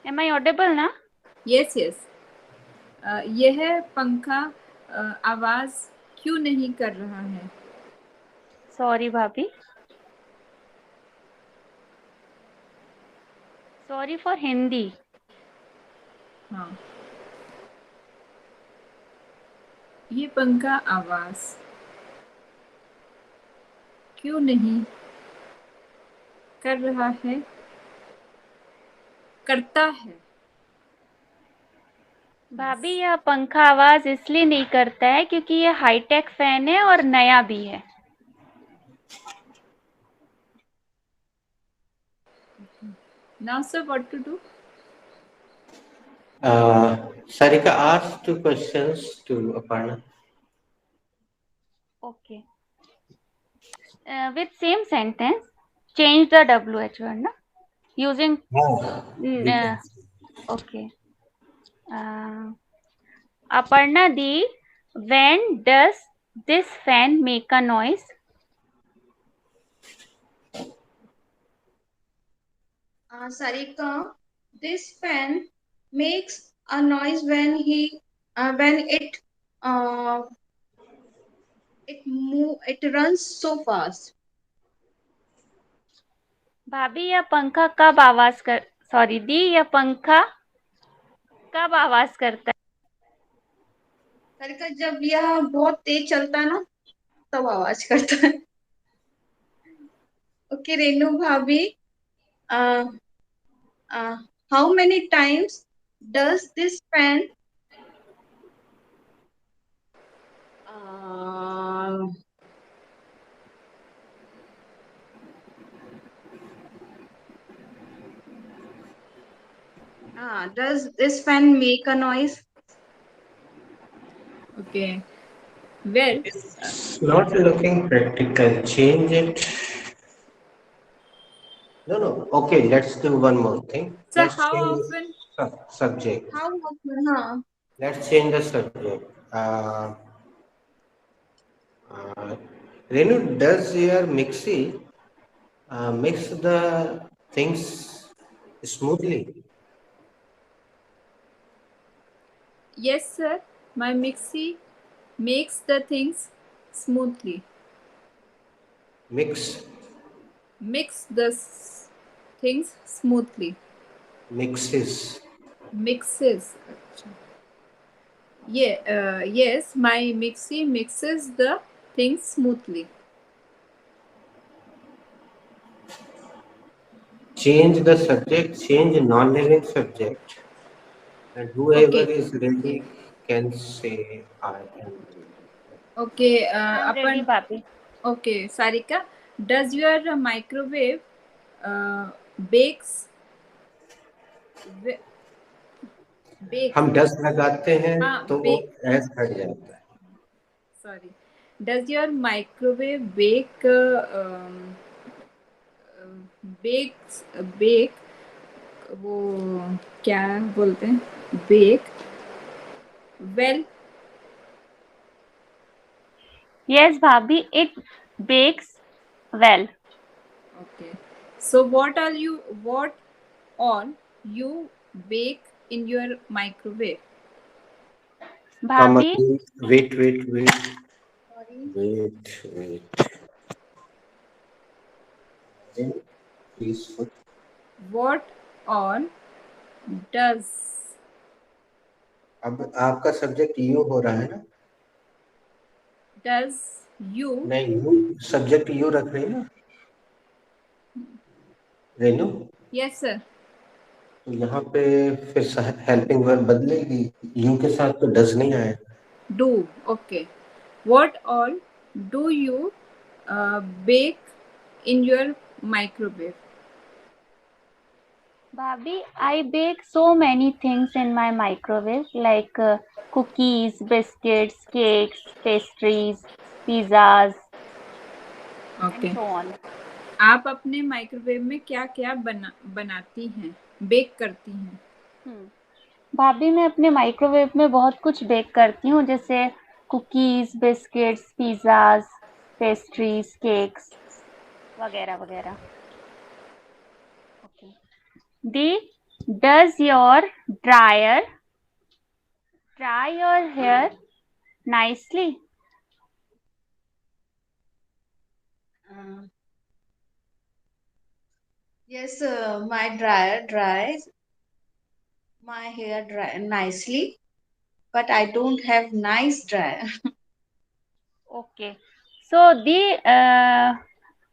Am I audible ना? Yes yes. यह पंखा आवाज क्यों नहीं कर रहा है? सॉरी भाभी, सॉरी फॉर हिंदी। हाँ, ये पंखा आवाज क्यों नहीं कर रहा है? करता है। भाभी यह पंखा आवाज इसलिए नहीं करता है क्योंकि ये हाईटेक फैन है और नया भी है। Now sir what to do? Sarika asked two questions to Aparna. Okay. With same sentence, change the WH word ना, using We can. okay. Aparna di, when does this fan make a noise? Sarika, this fan makes a noise when uh, it runs so fast. भाभी यह पंखा कब आवाज कर sorry दी, यह पंखा कब आवाज करता है? सारिका, जब यह बहुत तेज चलता है ना तब आवाज करता है। ओके रेनू भाभी, how many times does this fan does this fan make a noise? Okay. Well, It's not looking practical. Change it. No. Okay, let's do one more thing. so Let's how change often? the subject. How often? Huh? Let's change the subject. Renu, does your mixie mix the things smoothly? Yes, sir. My mixie makes the things smoothly. Mix, Mix the things smoothly. mixes. Mixes. Yeah. Yes, my mixie mixes the things smoothly. Change the subject, change non-living subject. And whoever Okay. is ready can say I am ready. Okay. I'm ready भाभी। Okay, Sarika, does your microwave bakes? Bake. हम 10 लगाते हैं हाँ, तो वो bake. S हट जाता है। Sorry. Does your microwave bake वो क्या बोलते हैं? Bake well? Yes भाभी, it bakes well. Okay. So what all you bake in your microwave? Come भाभी again. Wait. Sorry. Wait. Again, please put. What all does अब आपका subject you हो रहा है ना? you नहीं, यू सब्जेक्ट यू रख रहे हैं ना रेनू? yes sir तो यहाँ पे फिर हेल्पिंग वर्ब बदलेगी, यू के साथ तो डज नहीं आया। do okay what all do you bake in your microwave? भाभी, I bake so many things in my microwave like cookies, biscuits, cakes, pastries, pizzas and Okay. so on. आप अपने microwave में क्या क्या बनाती हैं, बेक करती हैं? भाभी मैं अपने माइक्रोवेव में बहुत कुछ बेक करती हूँ, जैसे cookies, biscuits, pizzas, pastries, cakes वगैरह वगैरह। Okay the, Does your dryer dry your hair nicely? Uh, yes, my dryer dries my hair nicely, but I don't have nice dryer. Okay. So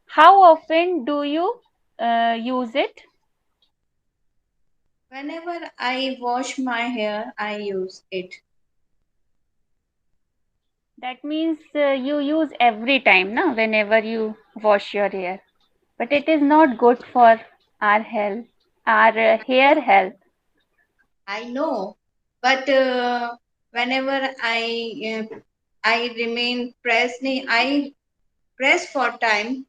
how often do you use it? Whenever I wash my hair, I use it. That means you use every time, no? Whenever you wash your hair. But it is not good for our health, our hair health. I know, but whenever I remain pressed, I press for time,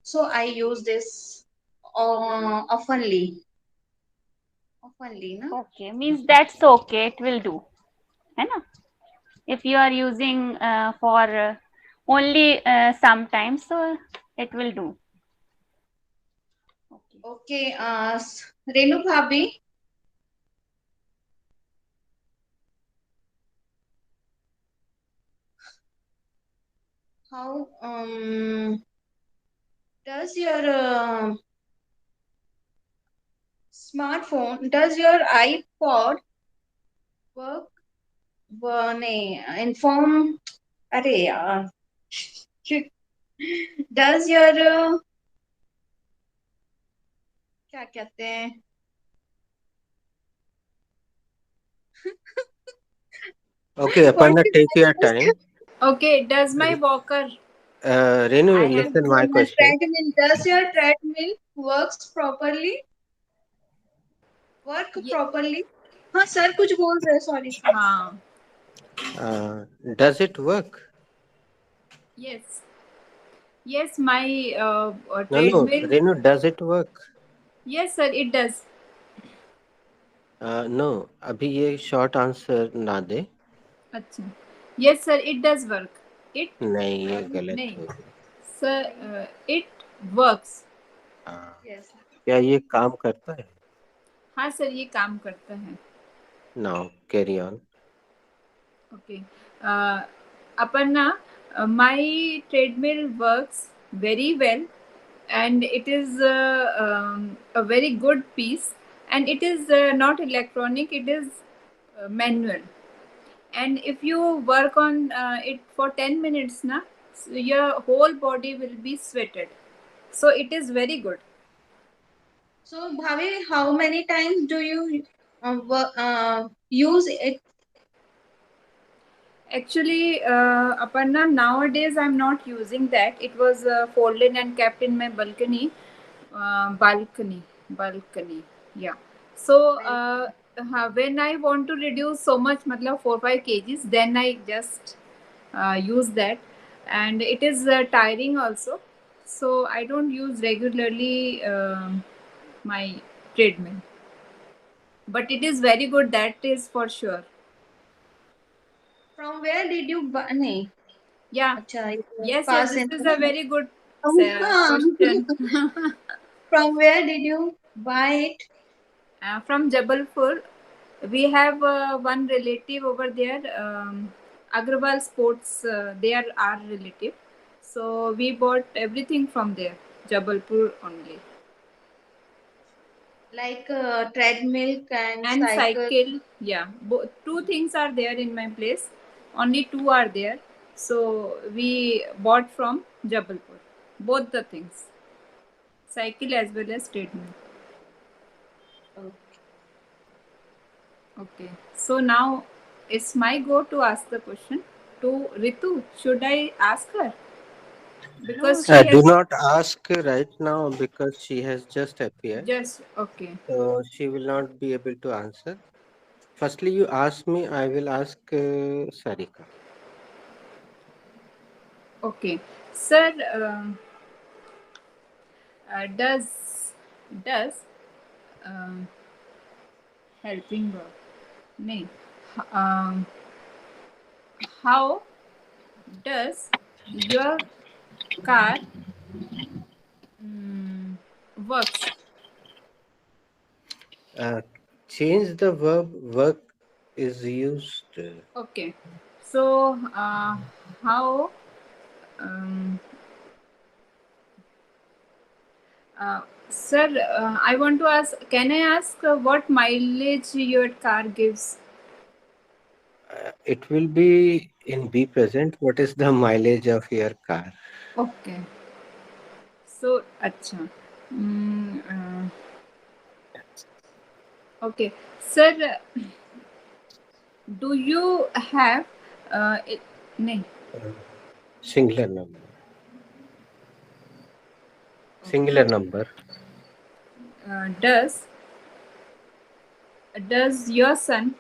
so I use this oftenly. Oftenly, no? Okay, means that's okay. It will do, है ना? If you are using for only sometimes, so it will do. Okay. Okay, Renu Bhabhi, how does your smartphone, does your iPod work? नहीं, inform. अरे यार, does your क्या कहते हैं? Okay, What Aparna, is take your this? time. Okay, does my walker, Renu, I have listen my My question. treadmill, does your treadmill works properly? Work ye, properly? हाँ sir कुछ बोल रहे, sorry. हाँ, Does it work? yes, yes, my No, treadmill, Renu, does it work? yes sir, it does. No, अभी ये short answer ना दे. अच्छा, yes sir, it does work. It नहीं, ये गलत नहीं हो गया. sir, it works. हाँ, Yes. क्या ये काम करता है? हाँ सर, ये काम करता है. Now, carry on. Okay. Aparna, my treadmill works very well, and it is a very good piece. And it is not electronic; it is manual. And if you work on it for 10 minutes, na, so your whole body will be sweated. So it is very good. So Bhavi, how many times do you use it? Actually, Aparna, nowadays I'm not using that. It was folded and kept in my balcony. Balcony. Yeah. So Well, when I want to reduce so much, matlab 4-5 kgs, then I just use that, and it is tiring also. So I don't use regularly my treadmill, but it is very good. That is for sure. from where did you buy? नहीं, Yeah. अच्छा, Yes, yes, pass this in. is a very good हाँ. question. From where did you buy it? From Jabalpur, we have one relative over there, Agrawal Sports. They are our relative, so we bought everything from there, Jabalpur only. Like treadmill and And cycle. cycle, yeah, two things are there in my place. Only two are there, so we bought from Jabalpur. Both the things, cycle as well as treadmill. Okay, so now it's my go to ask the question to Ritu. Should I ask her? No, Because she Do has not ask right now because she has just appeared. just, okay. So she will not be able to answer. Firstly, you ask me, I will ask Sarika. Okay. Sir, does um, helping work? No. Um, how does your car works? change the verb work is used. Okay. So, how? Um, Sir, I want to ask. Can I ask what mileage your car gives? It will be in be present. What is the mileage of your car? Okay. So, acha. Mm, okay, sir. Do you have? नहीं. Uh, Singular number. Okay. Singular number. Does your son?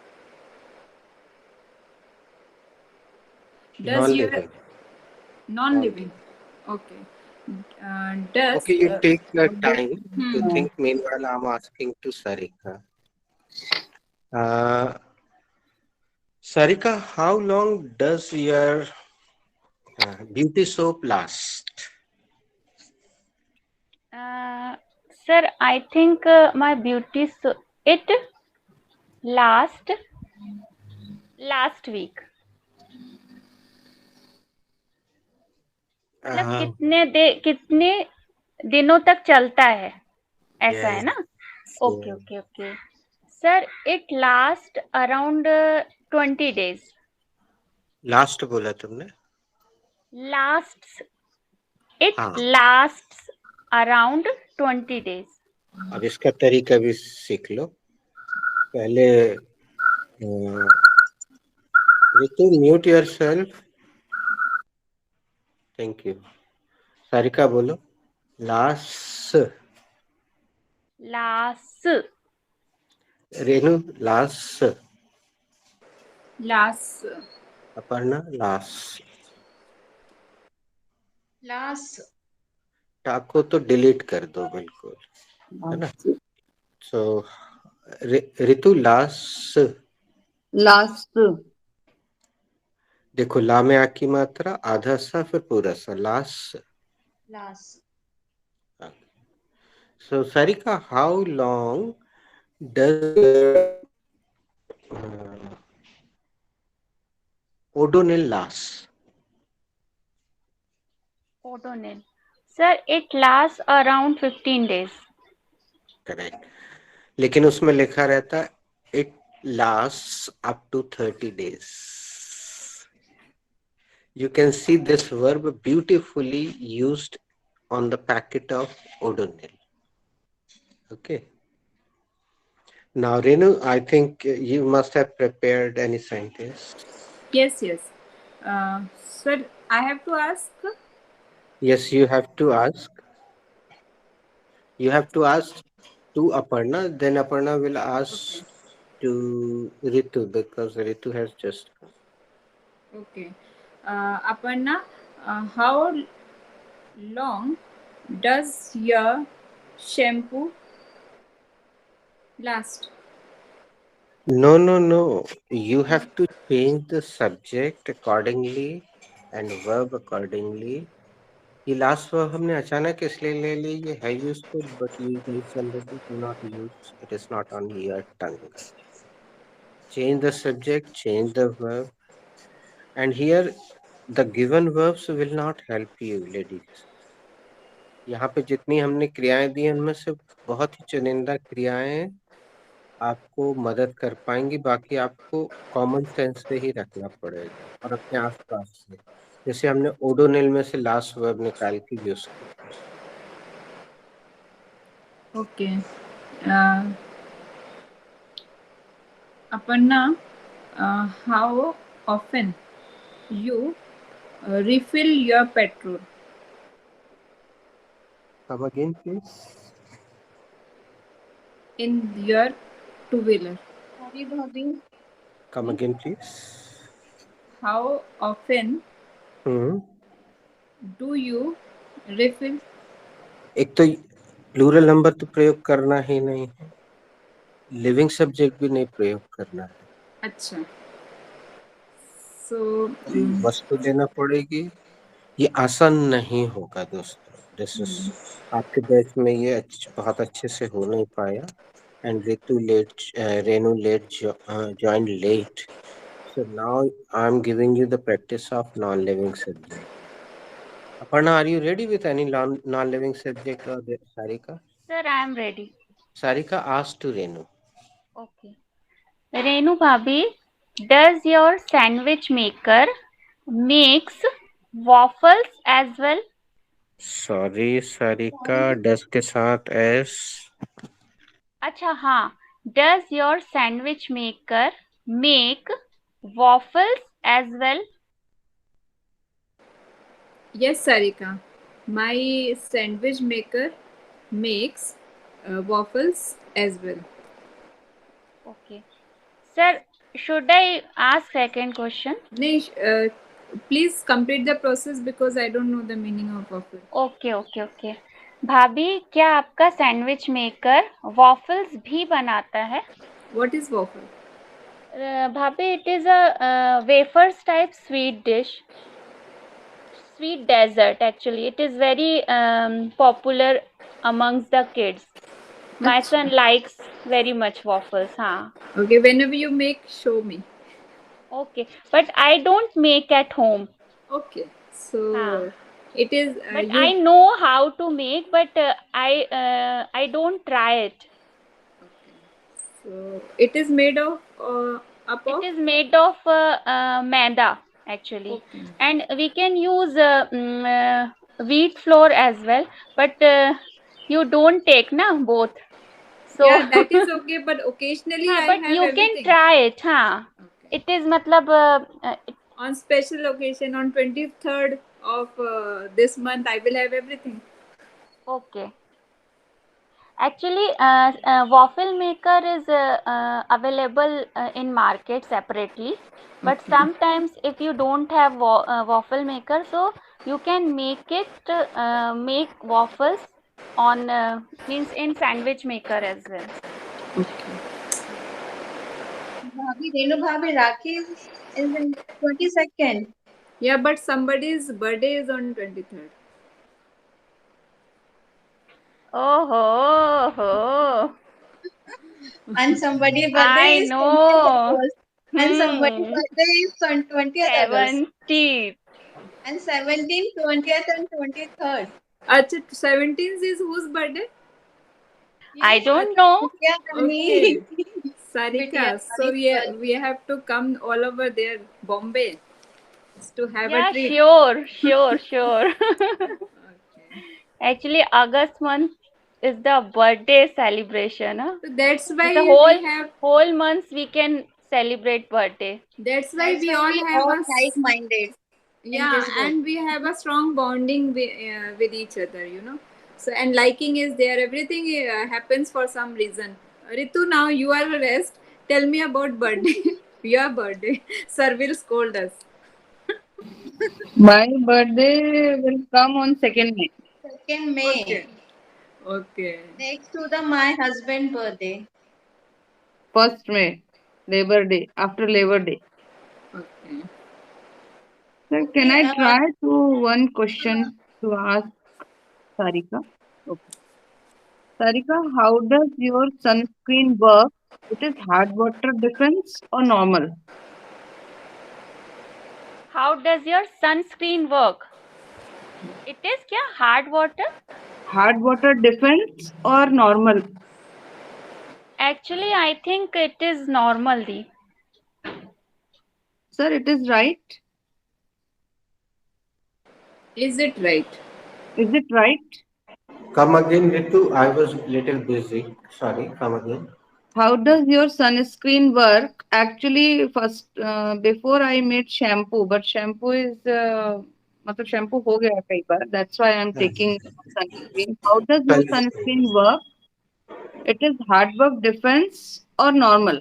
Does your Non-living. non-living? Okay. Does Okay, you take your time to hmm. think. Meanwhile, I'm asking to Sarika. Uh, Sarika, how long does your beauty soap last? Sir, I think my beauty it last week. मतलब Uh, कितने दिनों तक चलता है, ऐसा है yes, ना? Okay yes. Okay okay sir, it last around 20 days. Last बोला तुमने? लास्ट इट हाँ, लास्ट अराउंड 20 days. अब इसका तरीका भी सीख लो. पहले Ritu mute yourself. Thank you. Sarika बोलो. Last. Last. Renu last. Last. Aparna last. Last. टाको तो डिलीट कर दो बिल्कुल, है ना? So Ritu last. लास्ट. देखो ला में आ की मात्रा आधा सा फिर पूरा सा. Last. Last. So Sarika, how long does Odonil last? Odonil sir, it last around 15 days. Correct. लेकिन उसमें लिखा रहता है it last up to 30 days. You can see this verb beautifully used on the packet of Odonil. Okay. Now, Renu, I think you must have prepared any sentence. Yes, yes. Sir, I have to ask. Yes, you have to ask. You have to ask to Aparna. Then Aparna will ask to Ritu because Ritu has just come. Okay. Aparna, how long does your shampoo last? No. You have to change the subject accordingly and verb accordingly. ये last verb हमने अचानक इसलिए ले ली. ये है useful but you guys generally do not use. It is not on your tongue. Change the subject, change the verb, and here the given verbs will not help you, ladies. यहाँ पे जितनी हमने क्रियाएं दी उनमें से बहुत ही चुनिंदा क्रियाएं आपको मदद कर पाएंगी. बाकी आपको कॉमन सेंस से ही रखना पड़ेगा और अपने आसपास से. जैसे हमने ओडोनिल में से लास्ट वर्ब निकाल के यूज किया. Okay. Aparna, how often you refill your petrol? Come again, please. In your two-wheeler. Sorry, Bhabhi. Come again, please. How often do you refill? एक तो प्लूरल नंबर तो प्रयोग करना ही नहीं है, लिविंग सब्जेक्ट भी नहीं प्रयोग करना है. अच्छा. So वस्तु लेना पड़ेगी. ये आसान नहीं होगा दोस्तों. दिस इज आपके बैच में ये बहुत अच्छे से हो नहीं पाया. and Renu joined late. So now I'm giving you the practice of non-living subject. Aparna, are you ready with any non-living subject or Sarika? Sir, I am ready. Sarika asked to Renu. Okay. Renu Bhabhi, does your sandwich maker makes waffles as well? Sorry, Sarika, Sorry. डस के साथ S. अच्छा हाँ. Does your sandwich maker make waffles as well? Yes, Sarika. My sandwich maker makes waffles as well. Okay. Sir, should I ask second question? Nish, please complete the process because I don't know the meaning of waffle. Okay okay okay. भाभी, क्या आपका sandwich maker waffles भी बनाता है? What is waffle? भाभी, it is a wafers type sweet dish, sweet dessert. Actually, it is very popular amongst the kids. My son likes very much waffles. हाँ. Okay, whenever you make, show me. Okay, but I don't make at home. Okay, so हाँ. it is But you. I know how to make, but I don't try it. So it is made of up It of. is made of maida actually, Okay. and we can use wheat flour as well. But you don't take na both. So Yeah, that is okay, but occasionally हाँ, I but have you can everything. try it. हाँ. Okay. It is मतलब On special occasion on 23rd of this month, I will have everything. okay. Actually, waffle maker is available in market separately. But Okay. sometimes if you don't have waffle maker, so you can make it make waffles on means in sandwich maker as well. Okay. Bhabhi, Renu Bhabhi, Rakhi is in 22nd. Yeah, but somebody's birthday is on 23rd. Oh ho. And somebody birthday I is 20th know. August. And somebody birthday is on 20th August. 70. And 17th, 20th, and 23rd. Acha, 17th is whose birthday? I don't know. Vidya Okay. Rani. Sarika. So we have to come all over there, Bombay, to have a Yeah, treat. sure. Okay. Actually, August month is the birthday celebration. Huh? So that's why The we have. whole months we can celebrate birthday. That's why That's we why all we have all a. like-minded in Yeah, this group. and we have a strong bonding with each other, you know. So and liking is there. Everything happens for some reason. Ritu, now you are a rest. Tell me about birthday. Your birthday. Sir will scold us. My birthday will come on 2nd May. 2nd May. Okay. Okay. Next to the my husband birthday. 1st May, Labor Day, after Labor Day. Okay. Sir, can Okay, I try to one question to ask Sarika? Okay. Sarika, how does your sunscreen work? It is hard water defense or normal? How does your sunscreen work? It is क्या hard water? Hard water defense or normal? Actually, I think it is normal. Di. Sir, it is right. Is it right? Is it right? Come again, Ritu. I was little busy. Sorry, come again. How does your sunscreen work? Actually, first before I made shampoo, but shampoo is मतलब shampoo हो गया कई बार. That's why I'm taking sunscreen. How does your Sunscreen. sunscreen work? It is hard work defense or normal?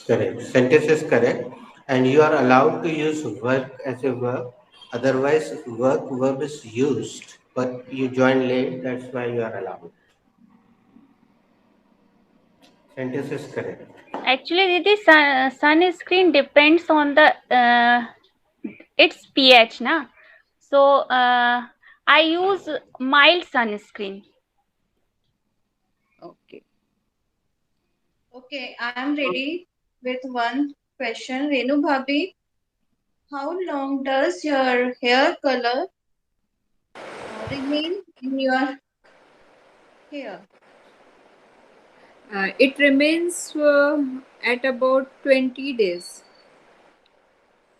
Correct. Sentence is correct. And you are allowed to use work as a verb. Otherwise, work verb is used, but you join late. That's why you are allowed. Sentence is correct. Actually, the sunscreen depends on the its pH, na. So I use mild sunscreen. Okay. Okay, I am ready with one question. Renu Bhabhi, how long does your hair color remain in your hair? It remains at about 20 days,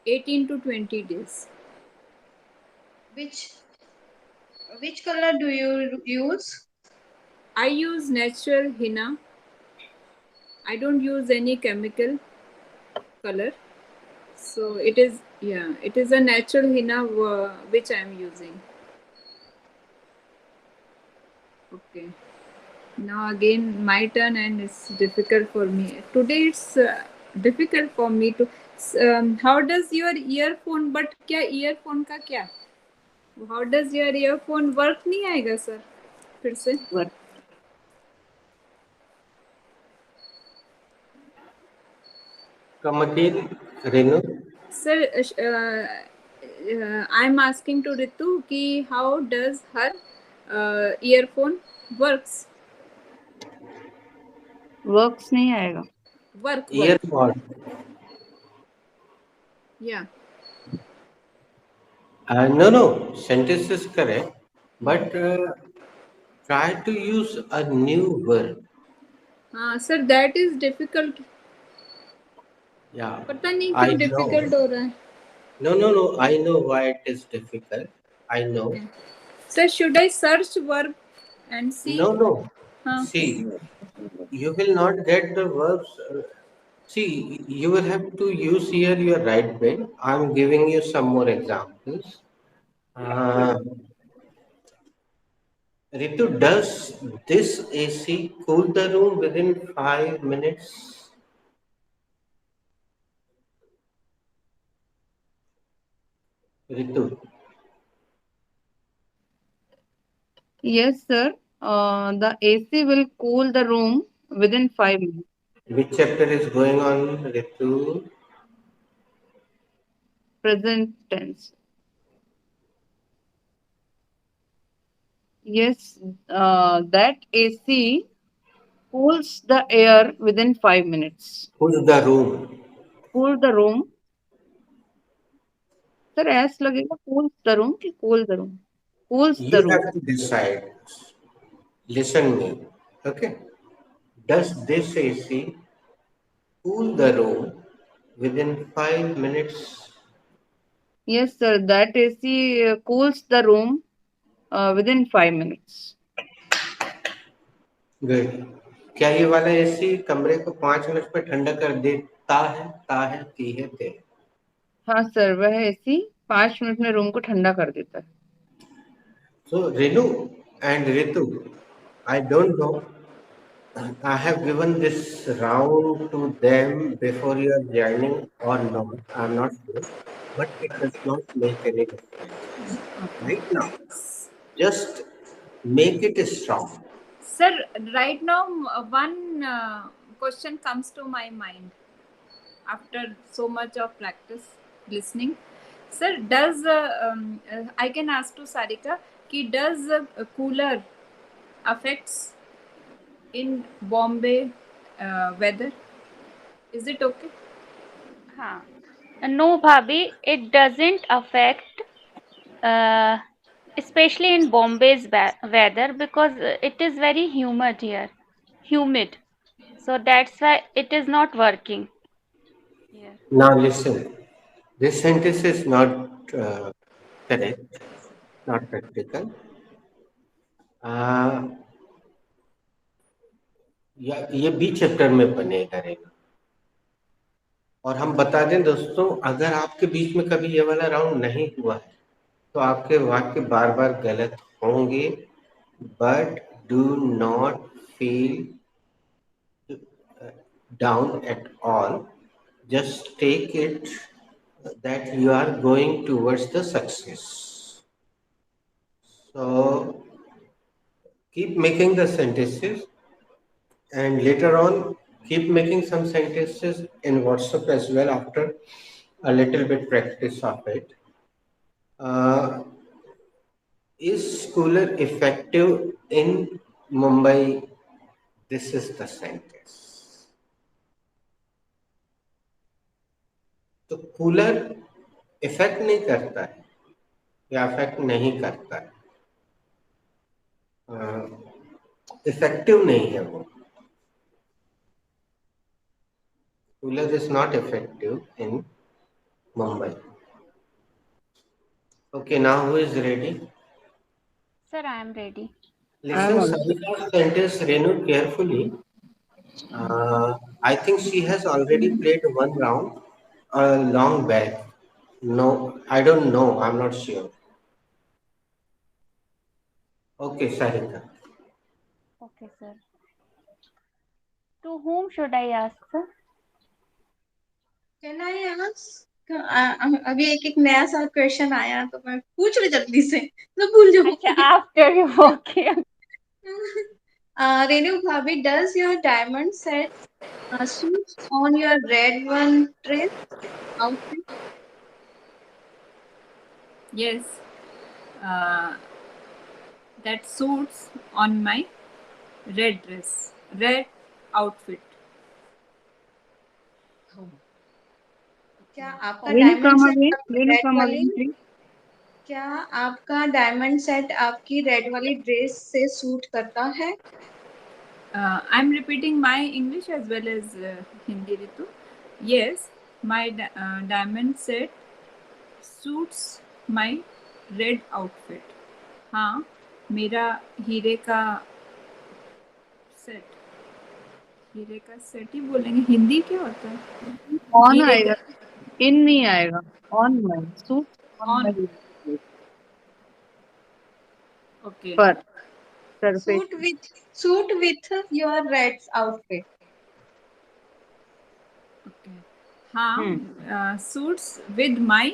18 to 20 days. Which which color do you use? I use natural henna. I don't use any chemical color. So it is, yeah, it is a natural henna which I am using. Okay. Now again my turn, and it's difficult for me. Today it's difficult for me to. How does your earphone? But क्या earphone का क्या? How does your earphone work? नहीं आएगा sir फिर से. Work. Come again, Renu. Sir, I'm asking to Ritu कि how does her earphone works? Works नहीं आएगा. Work. Earpod. Yeah. No. Sentence is correct, but try to use a new verb. Sir, that is difficult. Yeah, पता नहीं I क्यों know. difficult हो रहा है. No. I know why it is difficult. I know. Sir, should I search verb and see? No. हाँ. See, you will not get the verbs. See, you will have to use here your right brain. I'm giving you some more examples. Ritu, does this AC cool the room within 5 minutes? Ritu, Yes, sir. The AC will cool the room within 5 minutes. which chapter is going on, Ritu? Present tense. Yes, that AC cools the air within 5 minutes. Who's the room? Cool the room. Sir, ऐसा लगेगा cools the room कि cool the room? Cools the You room. have to decide. Listen me. Okay. Does this AC cool the room within 5 minutes? Yes, sir. That AC cools the room within 5 minutes. Good. क्या ये वाला AC कमरे को 5 minute में ठंडा कर देता है? ती है ते. हाँ सर, वह एसी 5 मिनट में रूम को ठंडा कर देता है. So Renu and Ritu, I don't know. I have given this round to them before you are joining or not. I'm not sure, but it does not make any difference right now. Just make it strong. Sir, right now one question comes to my mind after so much of practice listening. Sir, does I can ask to Sarika कि does cooler affects in Bombay weather? Is it okay? हाँ. No, Bhabhi, it doesn't affect, especially in Bombay's weather, because it is very humid here. Humid. So that's why it is not working here. Now listen, this sentence is not correct, not practical. ये B chapter में बनेगा रहेगा. और हम बता दें दोस्तों, अगर आपके बीच में कभी ये वाला राउंड नहीं हुआ है तो आपके वाक्य बार बार गलत होंगे, but do not feel down at all. Just take it that you are going towards the success. So keep making the sentences, and later on keep making some sentences in WhatsApp as well after a little bit practice of it. Is cooler effective in Mumbai? This is the sentence. तो cooler effect नहीं करता है या effect नहीं करता है, effective नहीं है वो. Cooler is not effective in Mumbai. Okay, now who is ready? Sir, I am ready. Listen, Sarika's sentence, Renu, carefully. I think she has already played one round long back. No, I don't know. I'm not sure. Okay, Sarika. Okay, sir. To whom should I ask, sir? Can I ask? अभी एक नया सा question आया तो मैं पूछ रही जल्दी से तो भूल जाऊँ. अच्छा, after you. Okay. Renu Bhabhi, does your diamond set suit on your red one dress outfit? Yes, that suits on my red dress, red outfit. क्या आपका Renu, diamond come set again. आपकी Renu, रेड come वाली again, please. क्या आपका diamond set आपकी red वाली dress से suit करता है? I'm repeating my English as well as Hindi, Ritu. Yes, my diamond set suits my red outfit. हाँ, मेरा हीरे का सेट ही बोलेंगे. हिंदी क्या होता है? On हीरे आएगा, in नहीं आएगा. On my suit. On. my Okay. पर surface. Suit with your red outfit. Okay. हाँ, suits with my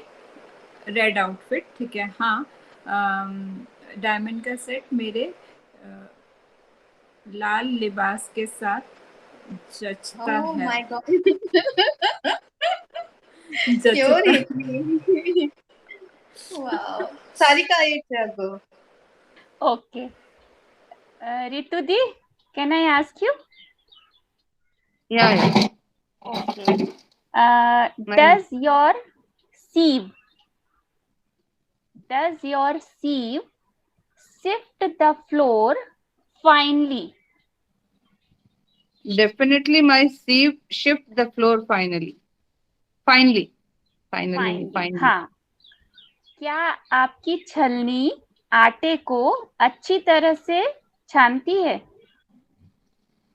red outfit. ठीक है. हाँ, डायमंड का सेट मेरे लाल लिबास के साथ जचता Oh है. my God. जचता. Pure Hindi. Wow. Sarika, ये क्या गो? Okay. Ritu Di, can I ask you? Yeah. Okay. Does your sieve sift the floor finely? Definitely my sieve shift the floor finally. Finally. हाँ. क्या आपकी छलनी आटे को अच्छी तरह से छानती है?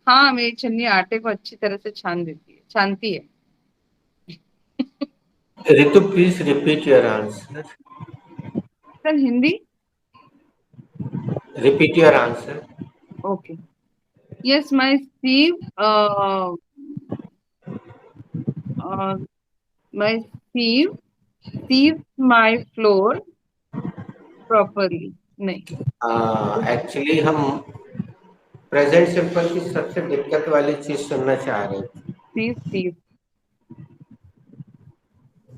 हाँ, मेरी छन्नी आटे को अच्छी तरह से छानती है. Ritu, please repeat your answer. Sir, Hindi? Repeat your answer. Okay. Yes, my sieve sieves my floor properly. नहीं. Actually, हम प्रेजेंट सिंपल की सबसे दिक्कत वाली चीज सुनना चाह रहे थे.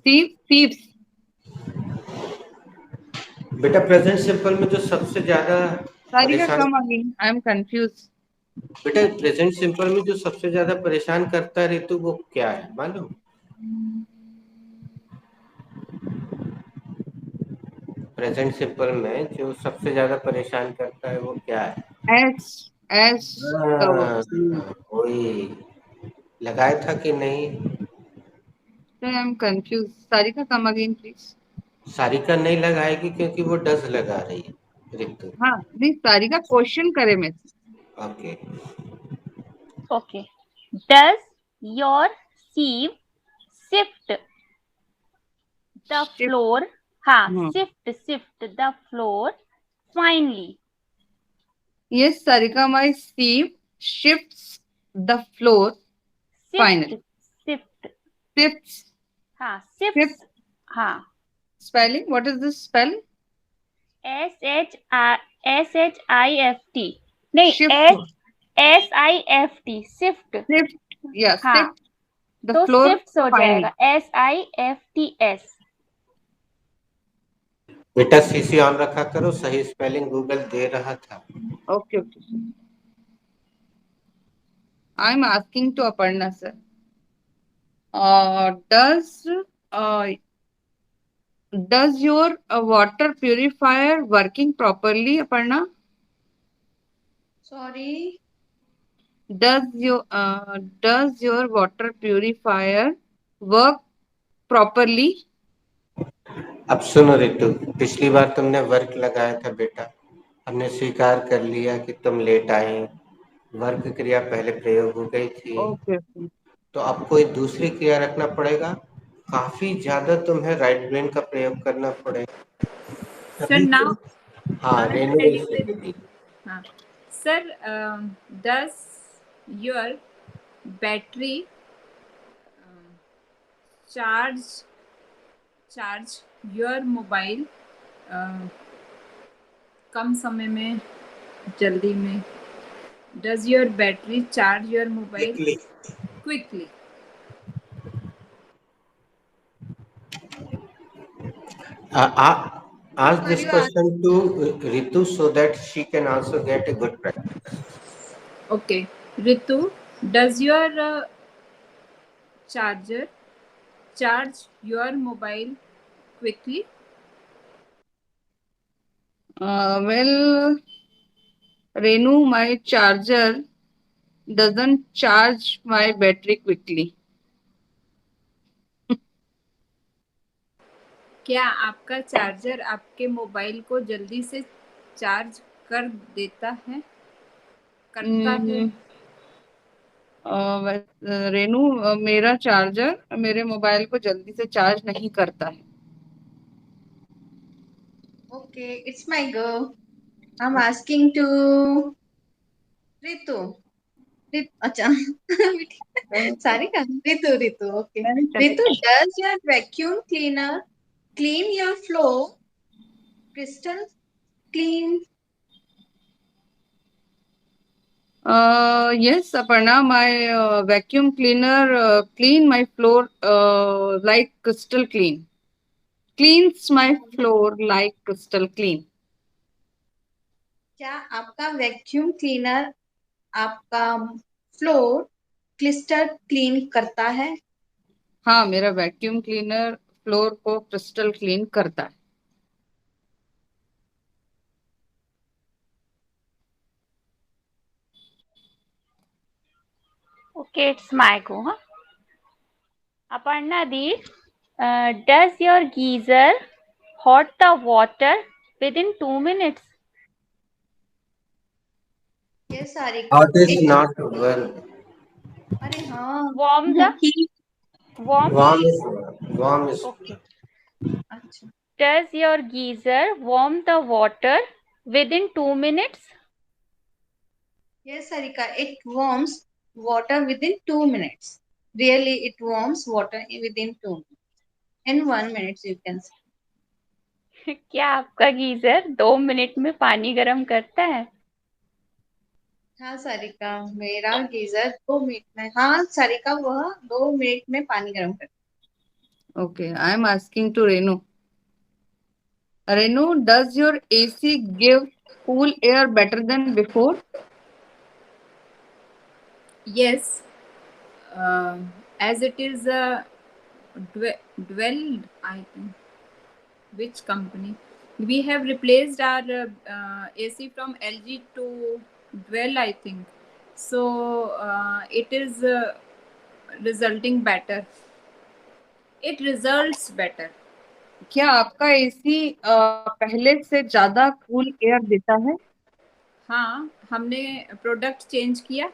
Thieves. बेटा प्रेजेंट सिंपल में जो सबसे ज्यादा Sarika, परेशान, come again. I am confused. बेटा प्रेजेंट सिंपल में जो सबसे ज्यादा परेशान करता है ऋतु, वो क्या है मालूम? प्रेजेंट सिंपल में जो सबसे ज्यादा परेशान करता है वो क्या है? S का वही लगाया था कि नहीं? Sir, I am confused. Sarika, come again, please. Sarika नहीं लगाएगी क्योंकि वो डज लगा रही है ऋतु. हाँ, नहीं, सारिका क्वेश्चन करे मैं. Okay. Okay. Does your sieve sift the floor? हाँ, sift the floor finely. Yes, Sarika, my sieve shifts the floor finally. Sifts. हाँ, sifts. हाँ. Spelling, what is this spell? SHIFT. नहीं, SIFT. Sift. Yeah, हाँ. sift the तो floor shifts हो finally. जाएगा. SIFTS. बेटा CC on रखा करो, सही स्पेलिंग गूगल दे रहा था. Okay. I'm asking to Aparna, sir. Does does your water purifier working properly, Aparna? Sorry. Does your water purifier work properly? अब सुनो रितु, पिछली बार तुमने वर्क लगाया था बेटा, हमने स्वीकार कर लिया कि तुम लेट आए, वर्क क्रिया पहले प्रयोग हो गई थी, Okay. तो अब कोई दूसरी क्रिया रखना पड़ेगा। काफी ज्यादा तुम्हें राइट ब्रेन का प्रयोग करना पड़ेगा। Sir, तभी now तुम- हाँ, I'm Renu telling is the repeating. sir, does your battery um, charge your mobile कम समय में, जल्दी में? Does your battery charge your mobile quickly? Ask this Are you question to Ritu so that she can also get a good practice. Okay, Ritu, does your charger charge your mobile quickly? Well, Renu, my charger doesn't charge my battery quickly. क्या आपका charger आपके mobile को जल्दी से charge कर देता है, करता है? रेनू, मेरा चार्जर मेरे मोबाइल को जल्दी से चार्ज नहीं करता है. Okay, it's my go. I'm asking to Ritu. Acha. Sorry, Ritu. Okay. Ritu, does your vacuum cleaner clean your floor crystal clean? Yes, Aparna, my vacuum cleaner clean my floor like crystal clean. Cleans my floor like crystal clean. क्या आपका vacuum cleaner आपका floor clyster clean करता है? हाँ, मेरा vacuum cleaner floor को crystal clean करता है. Okay, it's my go, huh? Aparna Di, does your geyser hot the water within 2 minutes? Yes, Sarika. Hot is not verb. अरे हाँ. Warm the warm? Warm is. Okay. अच्छा. Does your geyser warm the water within 2 minutes? Yes, Sarika. It warms water within 2 minutes. Really, it warms water within 2 minutes. In 1 minute, you can say. क्या आपका geyser 2 minute में पानी गर्म करता है? हाँ सारिका, मेरा गीजर 2 मिनट में, हाँ सारिका, वह 2 मिनट में पानी गर्म करता है. Okay, I am asking to Renu. Renu, does your AC give cool air better than before? Yes, as it is dwelled, I think. Which company? We have replaced our AC from LG to Dwell, I think. So it is resulting better. It results better. क्या आपका AC पहले से ज्यादा cool air देता है? हाँ, हमने product change किया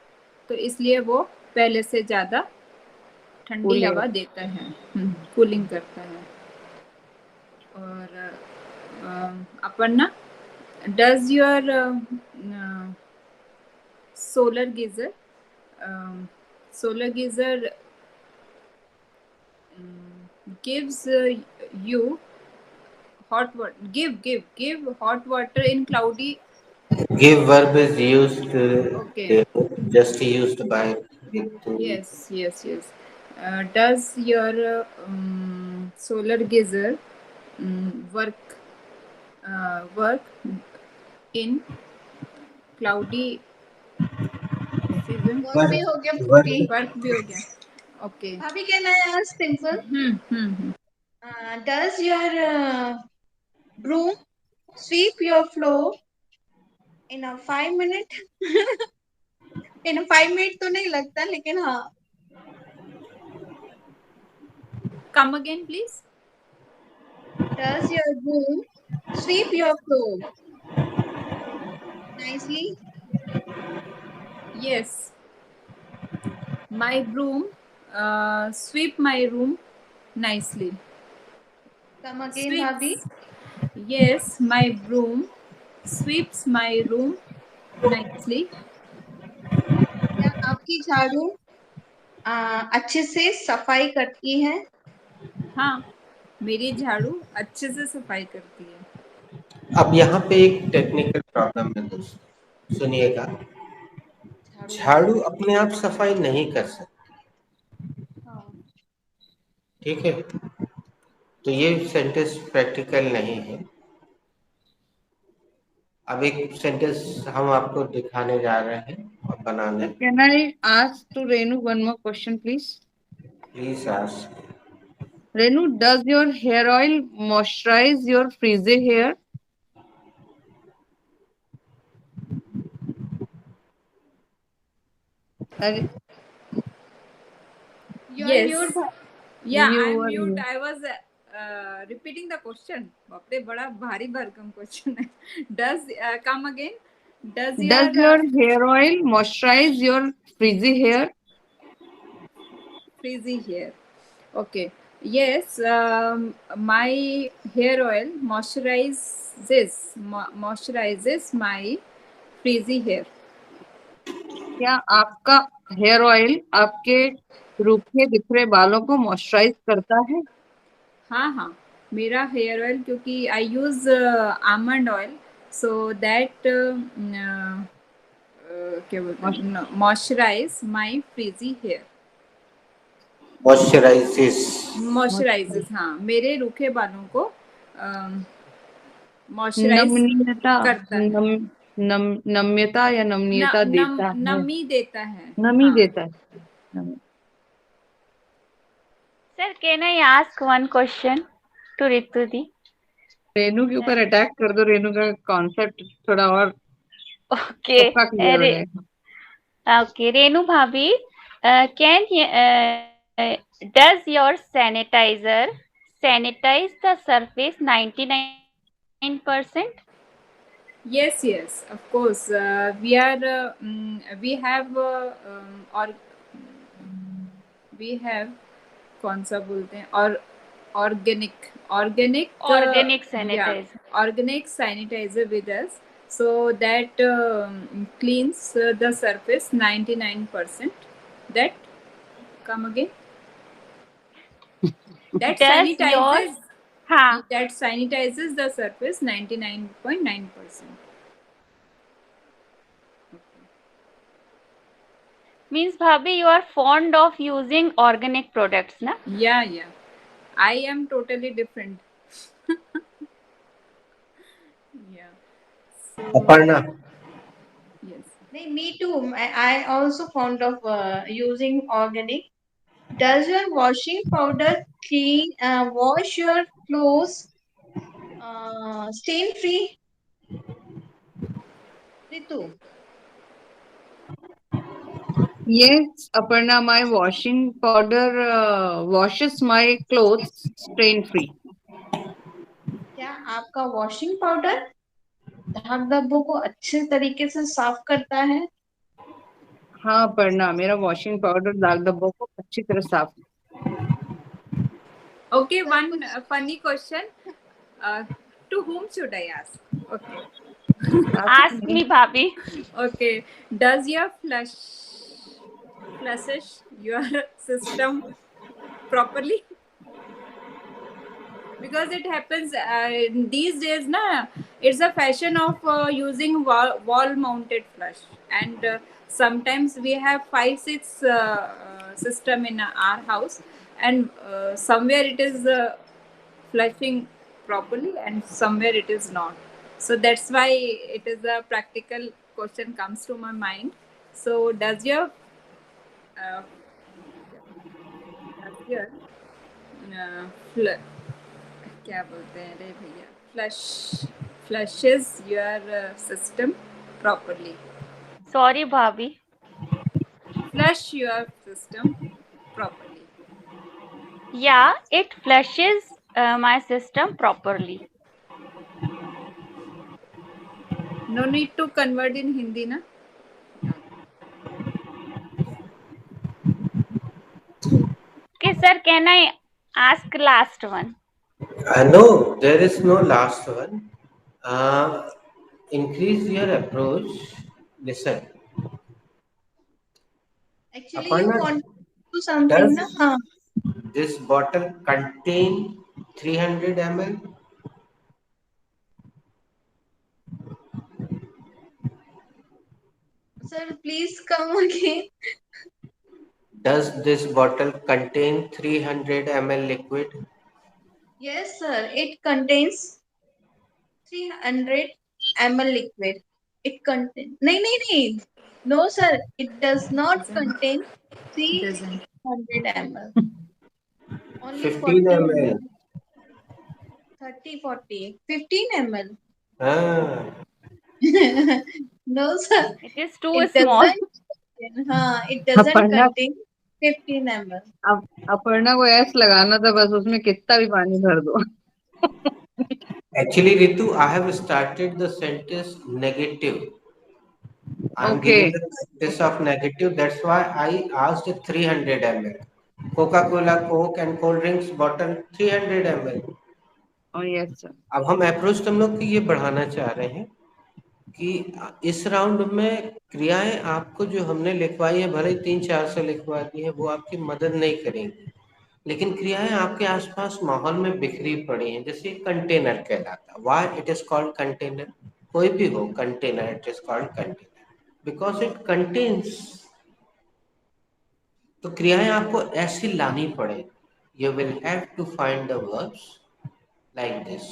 तो इसलिए वो पहले से ज्यादा ठंडी हवा देता है, कूलिंग करता है. और Aparna, does your solar geyser gives you hot water, give hot water in cloudy. Give verb is used, Okay. just used by Ritu. Yes. Does your solar geyser work in cloudy season? Work भी हो गया, Work. Work भी हो गया. Okay. अभी कहना है यार simple. Does your broom sweep your floor in a 5 minute? In a 5 minute तो नहीं लगता, लेकिन हाँ. Come again, please. Does your broom sweep your floor nicely? Yes. My broom sweep my room nicely. Come again, Bhabhi. Yes, my broom sweeps my room nicely. क्या आपकी झाड़ू अच्छे से सफाई करती है? हाँ, मेरी झाड़ू अच्छे से सफाई करती है. अब यहाँ पे एक टेक्निकल प्रॉब्लम है दोस्तों, सुनिएगा। झाड़ू अपने आप सफाई नहीं कर सकती, ठीक है? तो ये सेंटेंस प्रैक्टिकल नहीं है। अब एक सेंटेंस हम आपको दिखाने जा रहे हैं और बनाने। Can I ask to Renu one more question, please? Please ask. Renu, does your hair oil moisturize your frizzy hair? Yes. Yeah, You I'm are mute. mute. I was repeating the question. बाप रे, बड़ा भारी भरकम question है. Does come again? Does Does your hair oil moisturize your frizzy hair? frizzy hair? Okay. Yes, my hair oil moisturizes my frizzy hair. क्या आपका hair oil आपके रूखे बिखरे बालों को मॉइस्चराइज करता है? हाँ हाँ, मेरा हेयर ऑयल, क्योंकि I use almond oil, so that क्या बोलते हैं, moisturise my frizzy hair. Moisturises, हाँ, मेरे रूखे बालों को मॉइस्चराइज नमनीयता करता है. नम्यता या नमनीयता देता है, नमी देता है. नमी हाँ. देता है. Sir, can I ask one question to Ritu di? Renu के ऊपर अटैक कर दो. रेनू का कॉन्सेप्ट थोड़ा और Okay. पक्का क्लियर हो जाएगा. Okay, Renu Bhabhi, does your sanitizer sanitize the surface 99%? Yes, of course. We have कौन सा बोलते हैं, और organic sanitizer. Organic sanitizer with us, so that cleans the surface 99%. That come again. That sanitizes the surface 99.9%. Means Bhabhi, you are fond of using organic products, na? Yeah. I am totally different. Yeah. So, Aparna, yes. Me too. I also fond of using organic. Does your washing powder wash your clothes stain free? Ritu. Yes, Aparna, my washing powder washes my clothes stain free. क्या आपका washing powder दाग धब्बों को अच्छे तरीके से साफ करता है? हाँ अपर्णा, मेरा वॉशिंग पाउडर दाग धब्बों को अच्छी तरह साफ. Okay, one funny question. To whom should I ask? Okay. Ask me, Bhabhi. Okay. Does your flushes your system properly? Because it happens these days, na, it's a fashion of using wall mounted flush, and sometimes we have 5-6 system in our house, and somewhere it is flushing properly and somewhere it is not. So that's why it is a practical question comes to my mind. So does your uh, क्या बोलते हैं रे भैया, flushes your system properly. Sorry, Bhabhi. Flush your system properly. Yeah, it flushes my system properly. No need to convert in Hindi, na? Okay, sir, can I ask last one? No, there is no last one. Uh, Increase your approach. Listen, Actually, you Aparna, want to do something, na? does this bottle contain 300 ml? Sir, please come again. Does this bottle contain 300 ml liquid? Yes, sir. It contains 300 ml liquid. It contains. No, no, sir. It does not contain Doesn't. 300 ml. Only 15 40 ml. ml. 30, 40. 15 ml. Ah, No, sir. It is too It small. doesn't. It doesn't Aparna contain 15 ml. Aparna को ऐस लगाना था बस, उसमें कितना भी पानी भर दो। actually, Ritu, I have started the sentence negative. I'm giving Okay. the sentence of negative. That's why I asked 300 ml. Coca-Cola, Coke, and cold drinks bottle 300 ml. Oh yes sir. अब हम अप्रोच हम लोग की ये बढ़ाना चाह रहे हैं कि इस राउंड में क्रियाएं आपको जो हमने लिखवाई है, भले 300-400 लिखवा दी है, वो आपकी मदद नहीं करेंगी, लेकिन क्रियाएं आपके आसपास माहौल में बिखरी पड़ी हैं। जैसे कंटेनर कहलाता है, why it is called container, कोई भी हो container, it is called container because it contains. तो क्रियाएं आपको ऐसी लानी पड़े, you will have to find the verbs like this.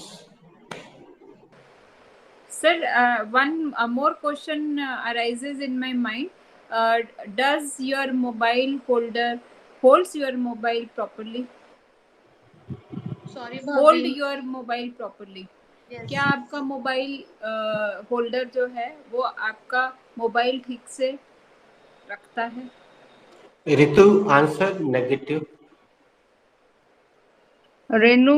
Sir, one more question arises in my mind. Does your mobile holder holds your mobile properly? Sorry, Hold Bhabhi. your mobile properly. Yes. क्या आपका mobile holder जो है वो आपका mobile ठीक से रखता है? Ritu answer negative. Renu,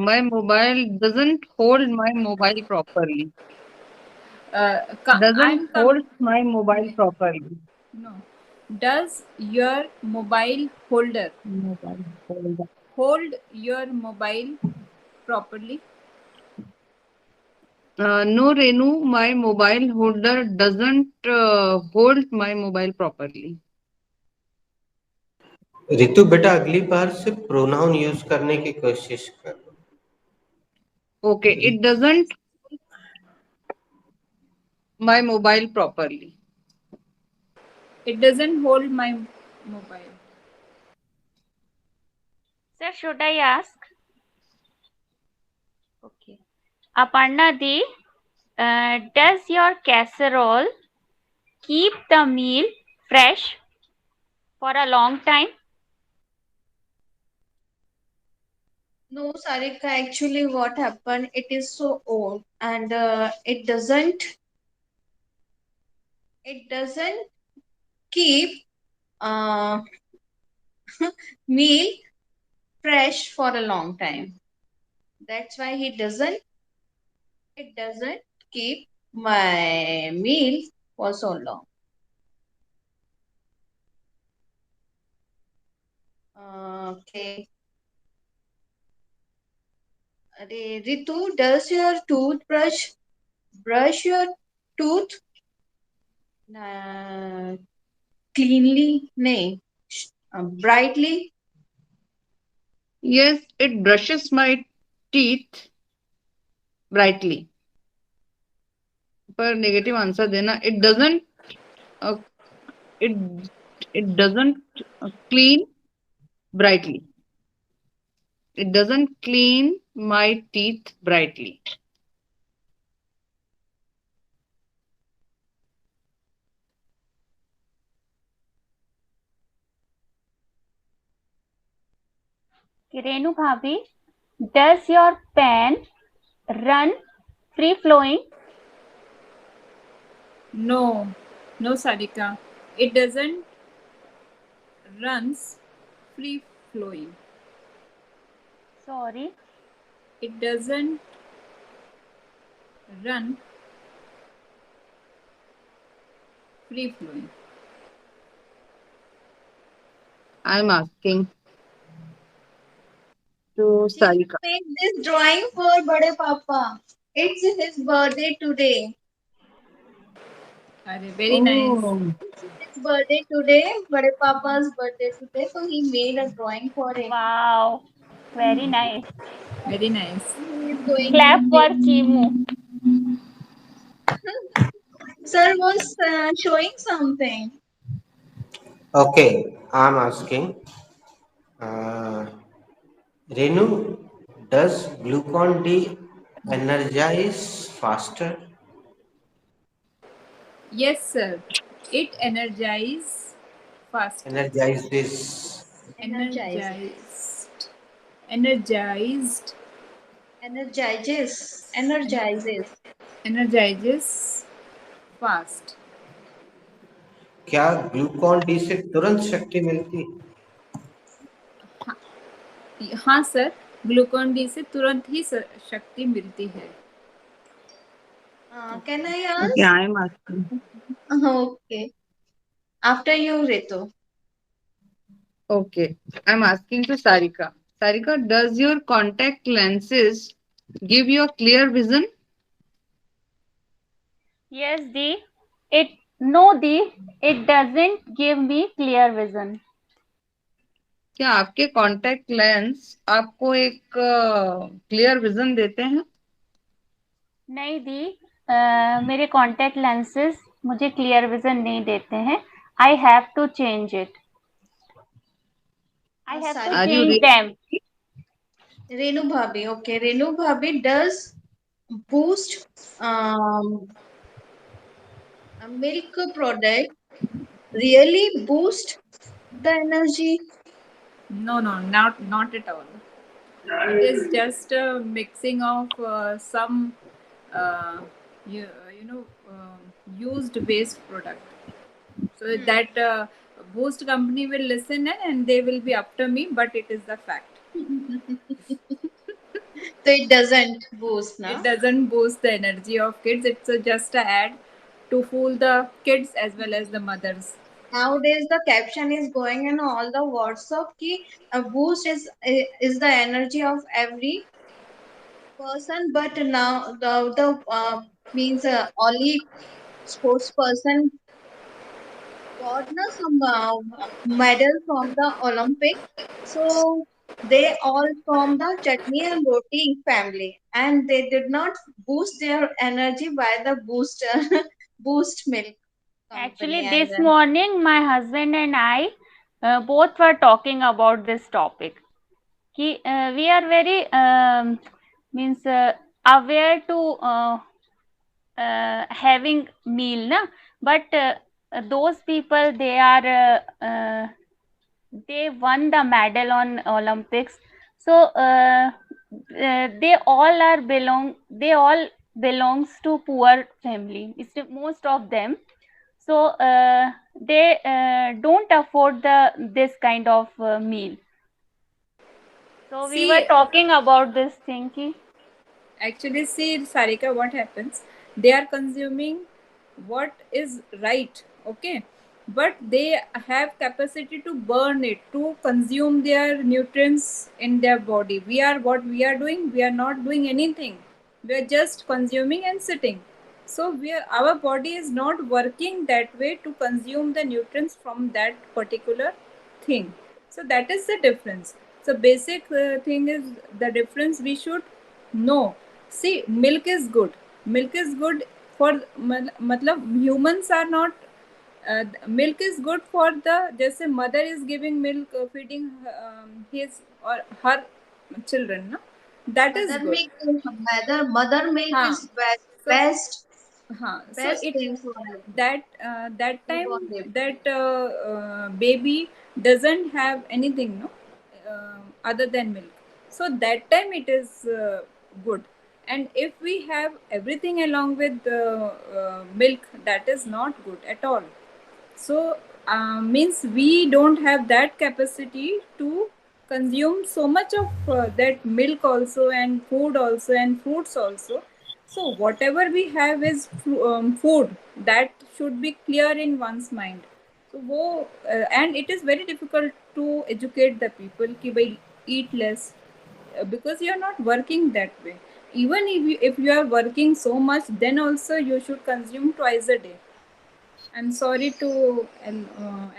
my mobile doesn't hold my mobile properly. Doesn't hold my mobile properly. No. Does your mobile holder Mobile holder. hold your mobile properly? No, Renu, my mobile holder doesn't hold my mobile properly. ऋतु बेटा अगली बार से pronoun use करने की कोशिश कर। Okay, it doesn't my mobile properly. It doesn't hold my mobile. Sir, should I ask? Okay. Aparna Di, does your casserole keep the meal fresh for a long time? No, Sarika, actually what happened, it is so old and it doesn't keep uh, meal fresh for a long time. That's why it doesn't keep my meal for so long. Okay. Ritu, does your toothbrush brush your tooth cleanly? No, brightly. Yes, it brushes my teeth brightly. पर negative answer देना. It doesn't. Uh, it it doesn't clean brightly. It doesn't clean my teeth brightly. Renu Bhabhi, Does your pen run free flowing? No, no, Sarika. It doesn't runs free flowing. Sorry. It doesn't run free flowing. I'm asking to She Sarika. made this drawing for Bade Papa. It's his birthday today. Very nice. Oh, It's his birthday today, Bade Papa's birthday today. So he made a drawing for him. Wow. Very nice. Very nice. He is going Clap to for give. Chimu. Sir was showing something. Okay, I'm asking. Uh, Renu, does glucon D energize faster? Yes, sir. It energizes faster. Energizes. Energized. Energized. Energizes. Ener- Energizes. energizes fast. क्या Glucon D से तुरंत शक्ति मिलती? हाँ sir, Glucon D से तुरंत ही शक्ति मिलती है. Can I okay, ask? I'm asking. Okay. After you, Ritu. Okay, I'm asking to Sarika. Sarika, does your contact lenses give you a clear vision? Yes, Dee. No, Dee. It doesn't give me clear vision. क्या आपके contact lens आपको एक clear vision देते हैं? नहीं दी, मेरे contact lenses मुझे क्लियर विजन नहीं देते हैं. I have to change it. I have to Are you change ready? Them. Renu Bhabhi. Okay. Renu Bhabhi does boost a milk product really boost the energy? No, not at all. It is just a mixing of some you know used waste product. So that Boost company will listen and they will be after me, but it is the fact. So it doesn't boost, It na? doesn't boost the energy of kids. It's just a ad to fool the kids as well as the mothers. Nowadays the caption is going in all the WhatsApp ki a boost is the energy of every person, but now the means only sports person got na some medal from the Olympic. So they all from the chutney and roti family, and they did not boost their energy by the booster boost milk company. Actually, And this morning my husband and I both were talking about this topic. We are very means aware to having meal, na? But those people, they won the medal on Olympics. So they all belongs to poor family. It's most of them. So they don't afford this kind of meal. So we were talking about this thing. Actually, see, Sarika, what happens? They are consuming what is right, okay? But they have capacity to burn it, to consume their nutrients in their body. What we are doing, we are not doing anything. We are just consuming and sitting. So our body is not working that way to consume the nutrients from that particular thing. So that is the difference. So basic thing is the difference we should know. See, milk is good. Milk is good for matlab humans are not milk is good for the जैसे mother is giving milk feeding his or her children, no? That is good. Mother milk is best. So it thing for that time newborn baby. that baby doesn't have anything, no, other than milk. So that time it is good. And if we have everything along with milk, that is not good at all. So means we don't have that capacity to consume so much of that milk also, and food also, and fruits also. So whatever we have is food. That should be clear in one's mind. So and it is very difficult to educate the people कि भाई eat less, because you are not working that way. Even if you are working so much, then also you should consume twice a day. I'm sorry to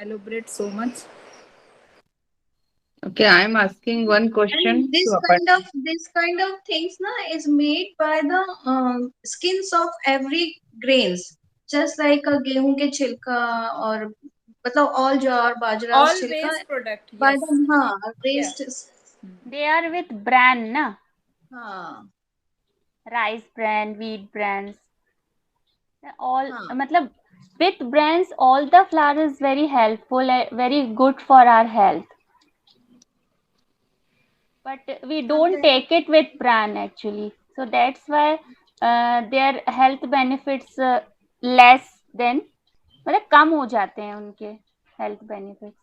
elaborate so much. Okay, I'm asking one And question to Aparna. this kind of things na is made by the skins of every grains, just like a गेहूं के छिलका और मतलब all ज्वार बाजरा All छिलका waste product, by yes. the हाँ Yeah. waste They are with bran, na? हाँ Rice bran, wheat brands. All, हाँ matlab, with brands, all the flour is very helpful, very good for our health. But we don't sometimes take it with bran actually. So that's why their health benefits less than, मतलब कम हो जाते हैं उनके health benefits.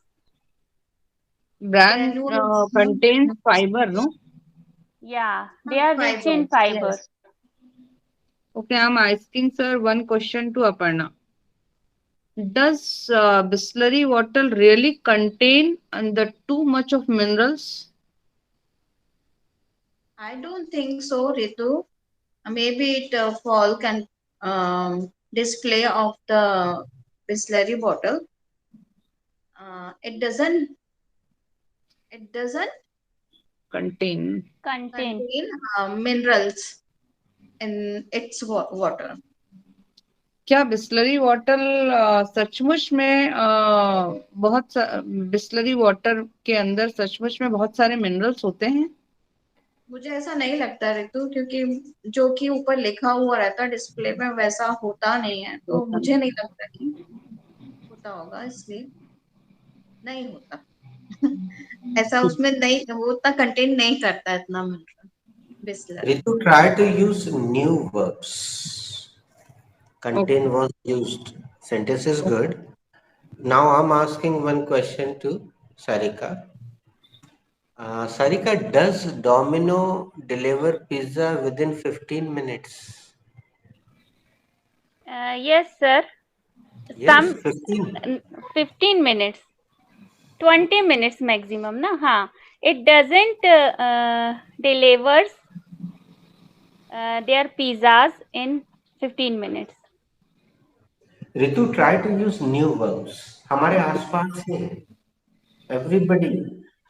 Bran granules contains fiber, no? Yeah, they are rich in fibers, fiber. yes. Okay, I'm asking sir one question to Aparna. Does Bisleri water really contain the too much of minerals? I don't think so, Ritu. Maybe it fall can display of the Bisleri bottle. It doesn't Contain. Contain. contain minerals in its water. क्या Bisleri water सचमुच में Bisleri water के अंदर सचमुच में बहुत सारे minerals होते हैं? मुझे ऐसा नहीं लगता ऋतु, क्योंकि जो कि ऊपर लिखा हुआ रहता डिस्प्ले में वैसा होता नहीं है, तो मुझे नहीं लगता कि होता होगा, इसलिए नहीं होता। ऐसा उसमें नहीं, वो उतना कंटेन नहीं करता इतना mineral Bisleri. Ritu, try to use new verbs. Contain was used. Sentence is good. Now I'm asking one question to Sarika. Sarika, does Domino deliver pizza within 15 minutes? Yes, sir. Yes, Some 15. 15 minutes, 20 minutes maximum, na? हाँ. It doesn't delivers their pizzas in 15 minutes. Ritu, try to use new verbs. हमारे आसपास है everybody.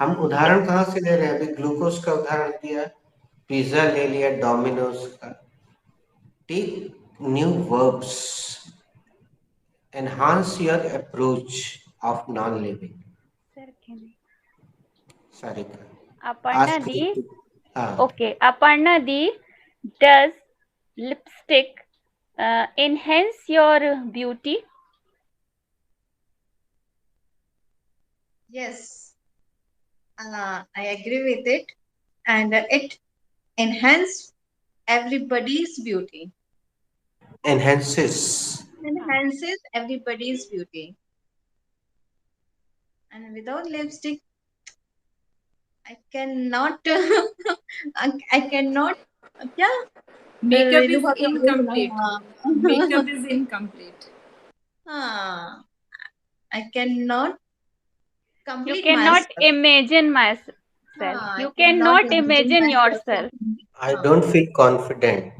हम उदाहरण कहाँ से ले रहे हैं? अभी ग्लूकोज का उदाहरण दिया, पिज्जा ले लिया, डोमिनोज का। Take new verbs, enhance your approach of non-living. Sir, can Sarika, Aparna ask di, Ritu. okay, Aparna di, does lipstick enhance your beauty? Yes, I agree with it, and it enhance everybody's beauty. Enhances. Enhances everybody's beauty. And without lipstick, I cannot, I cannot, क्या? Makeup Renu is भाभी बोल रहा incomplete. Makeup is incomplete. हाँ, I cannot You complete cannot myself. imagine myself. हाँ, I You cannot cannot imagine myself. yourself. I don't feel confident.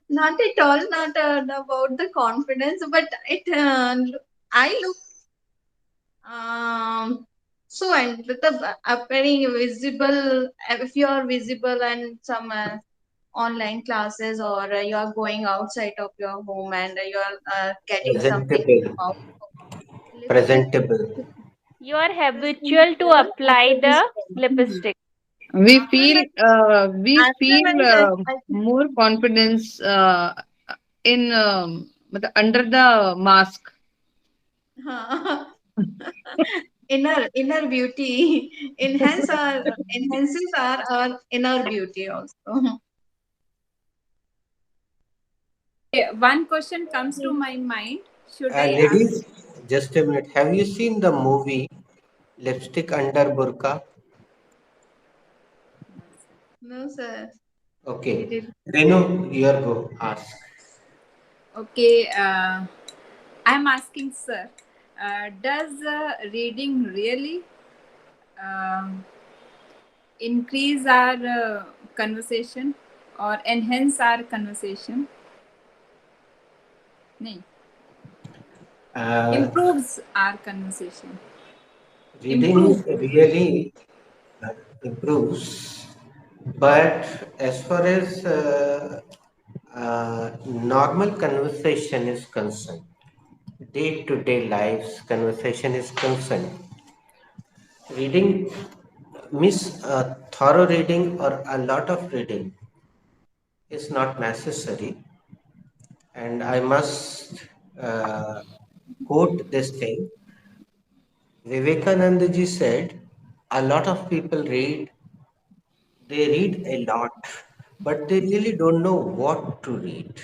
Not at all, not about the confidence, but it I look so, and with the appearing visible, if you are visible and some online classes, or you are going outside of your home and you are getting something Presentable. about lipstick. Presentable. You are habitual to apply the lipstick. We After feel like more confidence in मतलब under the mask. हाँ, inner beauty. Enhances our inner beauty also. Okay, one question comes to my mind. Should I ask? Ladies, just a minute. Have you seen the movie Lipstick Under Burqa? No, sir. We Okay. did. Renu, your go. Ask. Okay, I'm asking, sir. Does reading really um increase our conversation or enhance our conversation? No, Uh, improves our conversation. Reading Improve. really improves, but as far as normal conversation is concerned, day-to-day lives conversation is concerned, reading miss thorough reading or a lot of reading is not necessary. And I must uh, quote this thing. Vivekananda ji said, a lot of people they read a lot, but they really don't know what to read.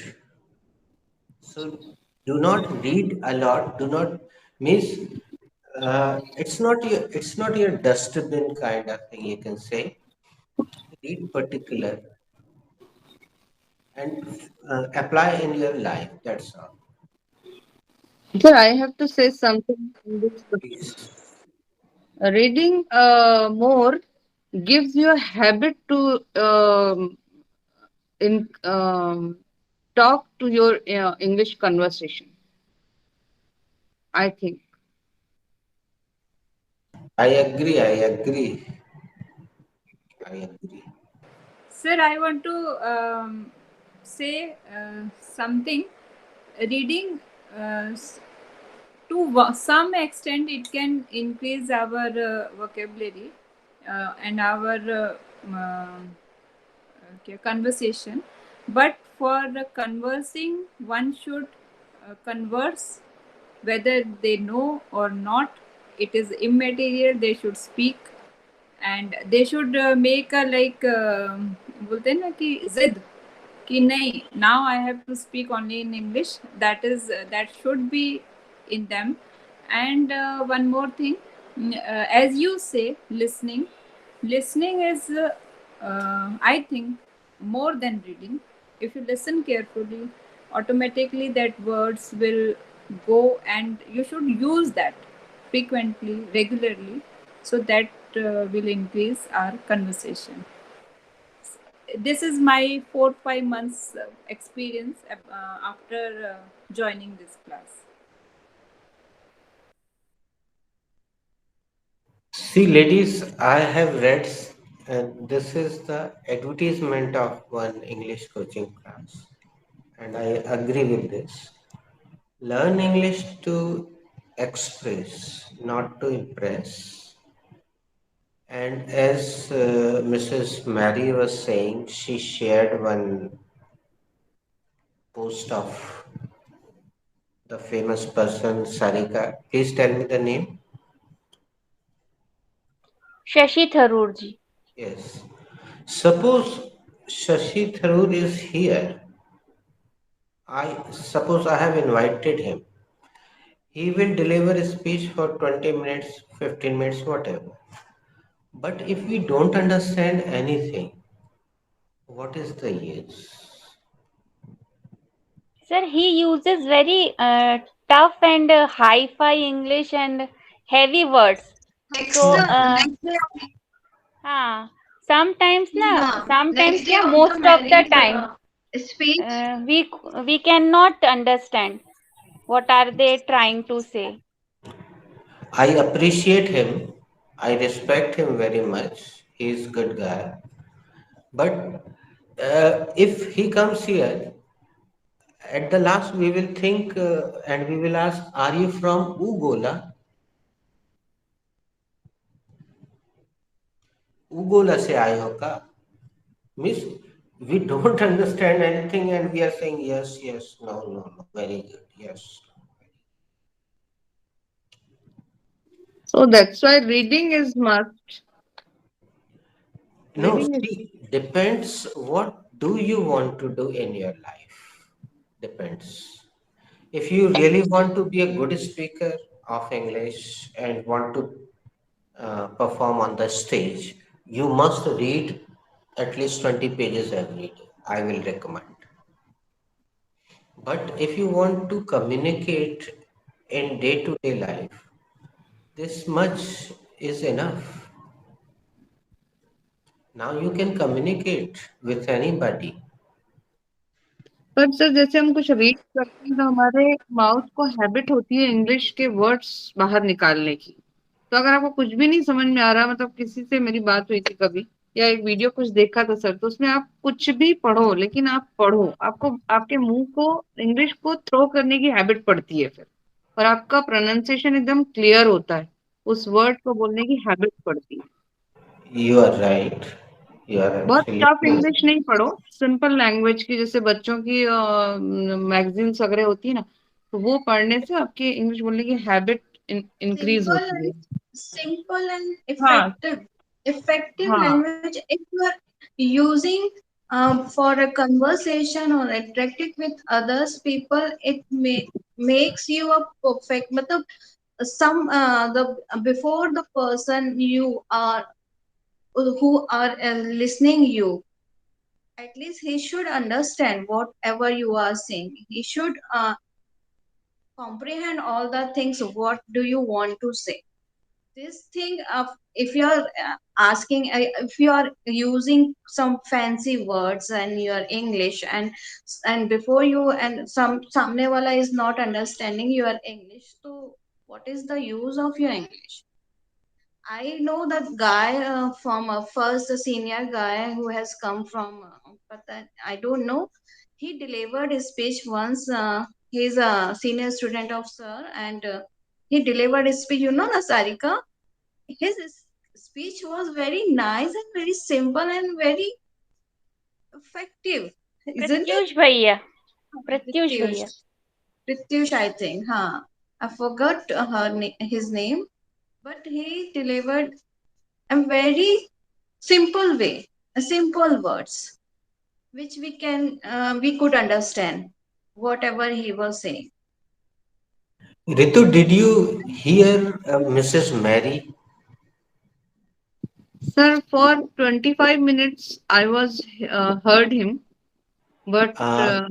So do not read a lot. Do not miss. It's not your dustbin kind of thing. You can say read particular and apply in your life. That's all. Sir, I have to say something in this question. Please. Reading more gives you a habit to in talk to your English conversation. I think. I agree. I agree. I agree. Sir, I want to say something. Reading, some extent, it can increase our vocabulary and our okay, conversation. But for conversing, one should converse whether they know or not. It is immaterial. They should speak and they should make a like बोलते हैं ना कि जिद कि नहीं, now I have to speak only in English. That should be in them. And one more thing, as you say, listening is I think more than reading. If you listen carefully, automatically that words will go, and you should use that frequently, regularly, so that will increase our conversation. This is my 4 5 months experience after joining this class. See, ladies, I have read, this is the advertisement of one English coaching class, and I agree with this. Learn English to express, not to impress. And as Mrs. Mary was saying, she shared one post of the famous person Sarika. Please tell me the name. Shashi Tharoor ji. Yes. Suppose Shashi Tharoor is here. I suppose I have invited him. He will deliver a speech for 20 minutes, 15 minutes, whatever. But if we don't understand anything, what is the use? Sir, he uses very tough and hi-fi English and heavy words. Next, So, next day, हाँ, sometimes ना, sometimes next day क्या, of the most of the marriage time, speech. we cannot understand what are they trying to say. I appreciate him. I respect him very much. He is a good guy. But if he comes here, at the last we will think and we will ask, are you from Ugola? Ugola se aaye ho ka? Miss, we don't understand anything and we are saying yes, yes, no, no, no, very good, yes. So that's why reading is must. No, Reading is see, depends what do you want to do in your life. Depends. If you really want to be a good speaker of English and want to perform on the stage, you must read at least 20 pages every day. I will recommend. But if you want to communicate in day-to-day life, this much is enough. Now you can communicate with anybody. पर sir जैसे हम कुछ read करते हैं तो हमारे mouth को habit होती है इंग्लिश के वर्ड्स बाहर निकालने की। तो अगर आपको कुछ भी नहीं समझ में आ रहा, मतलब किसी से मेरी बात हुई थी कभी या एक वीडियो कुछ देखा था सर, तो उसमें आप कुछ भी पढ़ो, लेकिन आप पढ़ो, आपको आपके मुंह को इंग्लिश को थ्रो करने की हैबिट पड़ती है फिर, और आपका प्रोनाउंसिएशन एकदम क्लियर होता है, उस वर्ड को बोलने की हैबिट पड़ती है। You are right. You are बहुत टफ absolutely इंग्लिश नहीं पढ़ो, सिंपल लैंग्वेज की, जैसे बच्चों की मैगजीन्स वगैरह होती है ना, तो वो पढ़ने से आपकी इंग्लिश बोलने की हैबिट इंक्रीज Simple होती है। and simple and हाँ effective हाँ language. If you are using for a conversation or interacting with others people, it makes you a perfect. मतलब some the before the person you are who are listening you, at least he should understand whatever you are saying. He should comprehend all the things. What do you want to say? This thing of, if you are asking, if you are using some fancy words and your English, and before you and some samne wala is not understanding your English, so what is the use of your English? I know that guy from a first senior guy who has come from I don't know. He delivered his speech once. He's a senior student of sir, and he delivered his speech. You know, Nasarika, his speech was very nice and very simple and very effective, isn't it? Pratyush भैया, Pratyush Pratyush, भैया। Pratyush, I think. Huh. I forgot his name, but he delivered a very simple way, a simple words, which we could understand whatever he was saying. Ritu, did you hear Mrs. Mary? sir, for 25 minutes I was heard him, but Uh,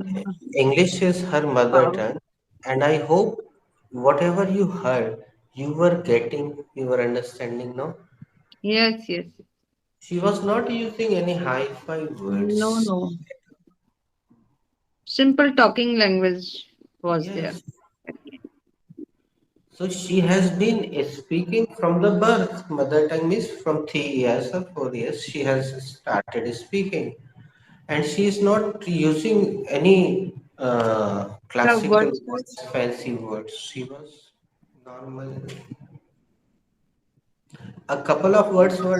English is her mother wow. tongue, and I hope whatever you heard, you were getting, you were understanding, no? Yes, yes. She was not using any hi-fi No, words. no. Simple talking language was there. Yes. So she has been speaking from the birth. Mother tongue means from 3 years or 4 years. She has started speaking, and she is not using any The classical words. words, fancy words. She was normal. A couple of words were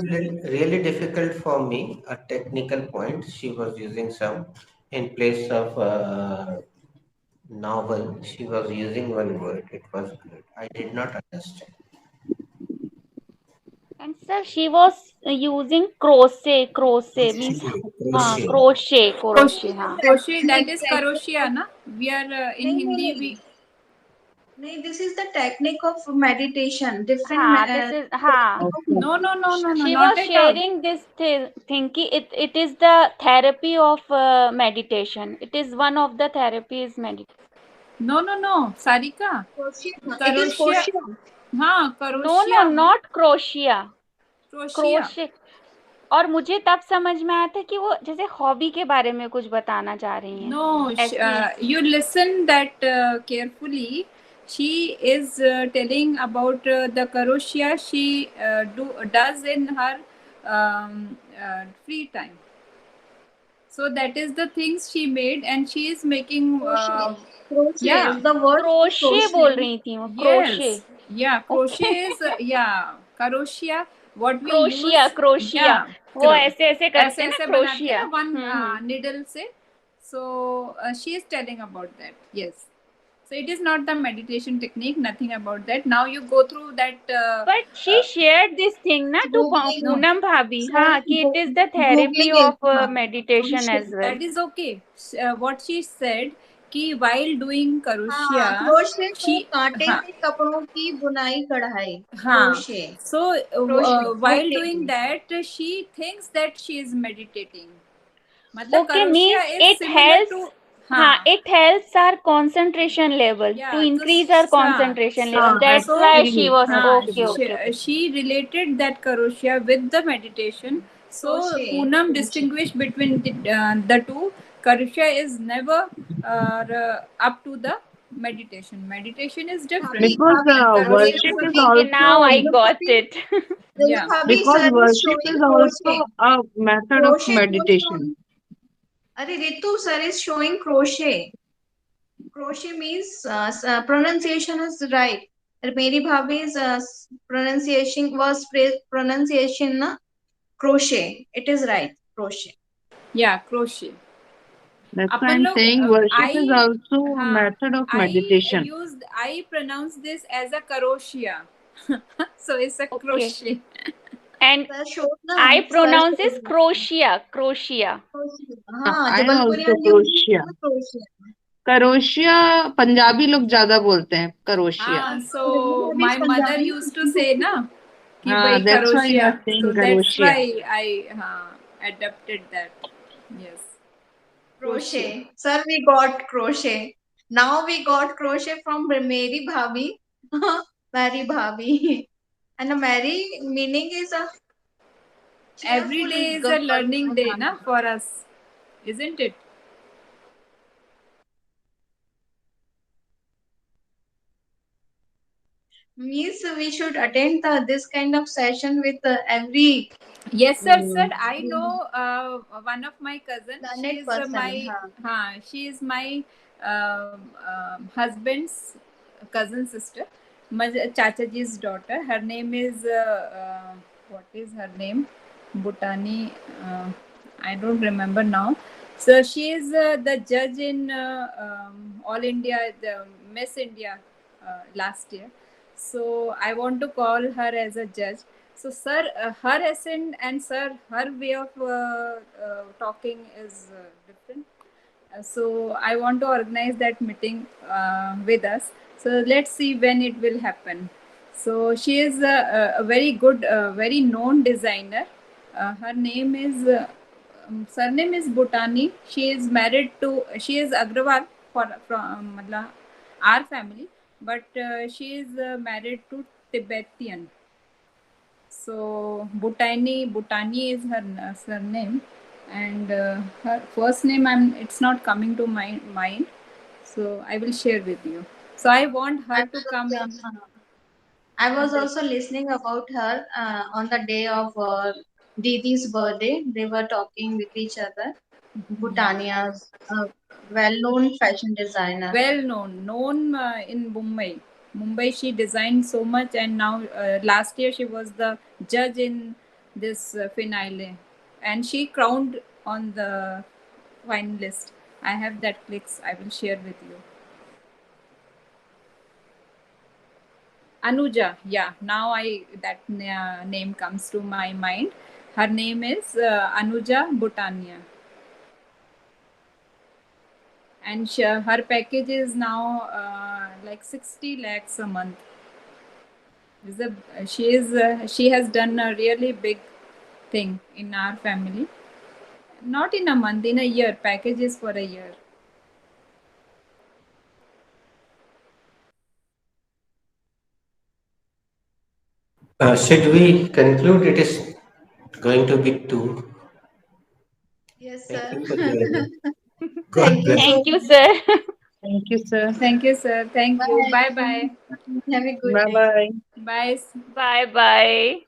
really difficult for me. A technical point. She was using some in place of novel. She was using one word. It was good. I did not understand. And sir, she was using crochet means हाँ Crochet. crochet हाँ। Crochet, that is Technique karoshia, na? We are in नहीं Hindi. नहीं नहीं, this is the technique of meditation. Different हाँ this is हाँ technique of Okay. No, she not was at all. sharing this thing कि it is the therapy of meditation. It is one of the therapies meditation. No, Sarika. crochet. It is Karoshia. crochet. हाँ, No karoshia. not crochet, Crochet. crochet। और मुझे तब समझ में आया था कि वो जैसे हॉबी के बारे में कुछ बताना चाह रही हैं No, ऐसी। you listen that carefully. She is telling about the karoshia she does in her free time. So that is the things she made, and she is making. Crochet. Crochet. Yeah. The word is crochet बोल crochet. रही थी वो, crochet. Yes. Yeah. Crochet okay is yeah. Karoshia. What we crochet use. Crochet Yeah. वो ऐसे ऐसे करते ऐसे हैं ना, ऐसे बनाते हैं क्रोशिया। ना one needle से. So she is telling about that. Yes. So it is not the meditation technique, nothing about that. Now you go through that. But she shared this thing na to Googling, No, Poonam bhabhi, sir, हाँ कि it is the therapy Googling is of meditation as well. that is okay. What she said कि while doing हाँ, crochet, crochet को she कांटे हाँ से कपड़ों की बुनाई कढ़ाई, हाँ. Crochet, So crochet, while okay, doing that, she thinks that she is meditating. मतलब Okay, crochet means is it similar helps. to हाँ, हाँ it helps our concentration level to yeah. तो increase our हाँ concentration level. हाँ That's so why she was हाँ okay, okay, okay. she related that crochet with the meditation. So crochet, Poonam crochet. distinguished between the two. Crochet is never up to the meditation. Meditation is different. भाभी, Because भाभी, Crochet worship is is भाभी, Okay, now I also got भाभी, it. yeah. भाभी, because sir is worship showing is crochet. also a method of Crochet was meditation. showing. अरे Ritu, sir is showing crochet. Crochet means pronunciation is right. मेरी भाभी's pronunciation na crochet. It is right, crochet. Yeah, crochet. That's why upon I'm लोग saying worship is I also a हाँ method of meditation. I pronounce this as a crochet. So it's a Okay, crochet. and Sir showed na, I sir pronounce showed this na. crochet, crochet. Crochet. हाँ, I जबलपुरिया also use crochet. crochet. करोशिया Punjabi लोग ज्यादा बोलते हैं करोशिया. हाँ, so Ritu भाभी my mother Punjabi used to say ना कि भाई That's why you crochet. are saying So that's करोशिया. why I adapted that. Yes. crochet. Sir, we got crochet. Now we got crochet from Mary Bhabhi. Mary Bhabhi. And Mary meaning is a Every cheerful day is girl. a learning day na for us, isn't it? Means we should attend this kind of session with every Yes, sir. Hmm. I know one of my cousins. She learned is person. my हाँ. she is my husband's cousin sister, my Chachaji's daughter. Her name is what is her name? Bhutani. I don't remember now. So she is the judge in All India, the Miss India last year. So I want to call her as a judge. So, sir, her accent and sir, her way of talking is different. So, I want to organize that meeting with us. So, let's see when it will happen. So, she is a very good, very known designer. Her name is, surname is Bhutani. She is married to, she is Agrawal from our family, but she is married to Tibetan. So Bhutani is her surname, and her first name it's not coming to my mind. So I will share with you. So I want I her to come was, in. I was also listening about her on the day of Didi's birthday. They were talking with each other. Bhutania's well-known fashion designer. Well known in Mumbai. Mumbai, she designed so much, and now last year she was the judge in this finale, and she crowned on the finalist. I have that clicks. I will share with you. Anuja, yeah. Now that name comes to my mind. Her name is Anuja Bhutania, and her package is now like 60 lakhs a month. She has done a really big thing in our family. Not in a month, in a year. Package is for a year. Should we conclude? It is going to be two. Yes, Thank sir. you for joining. God Thank you bless. so Thank you, much. sir. Thank you, sir. Thank you, sir. Thank you. Bye Bye. bye. Have a good Bye day. bye. Bye. Bye bye.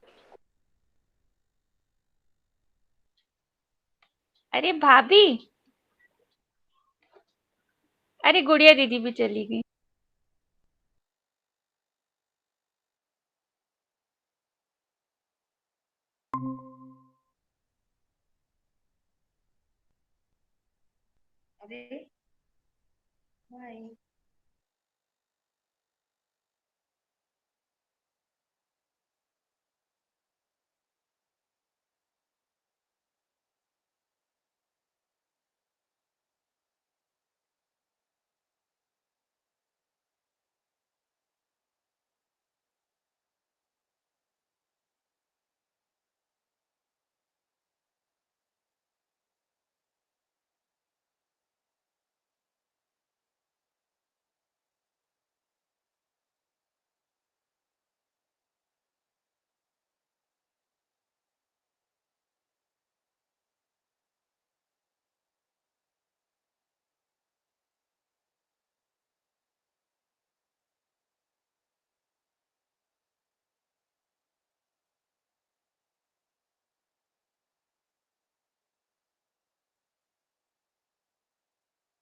अरे भाभी, अरे गुड़िया दीदी भी चली गई. अरे, bye.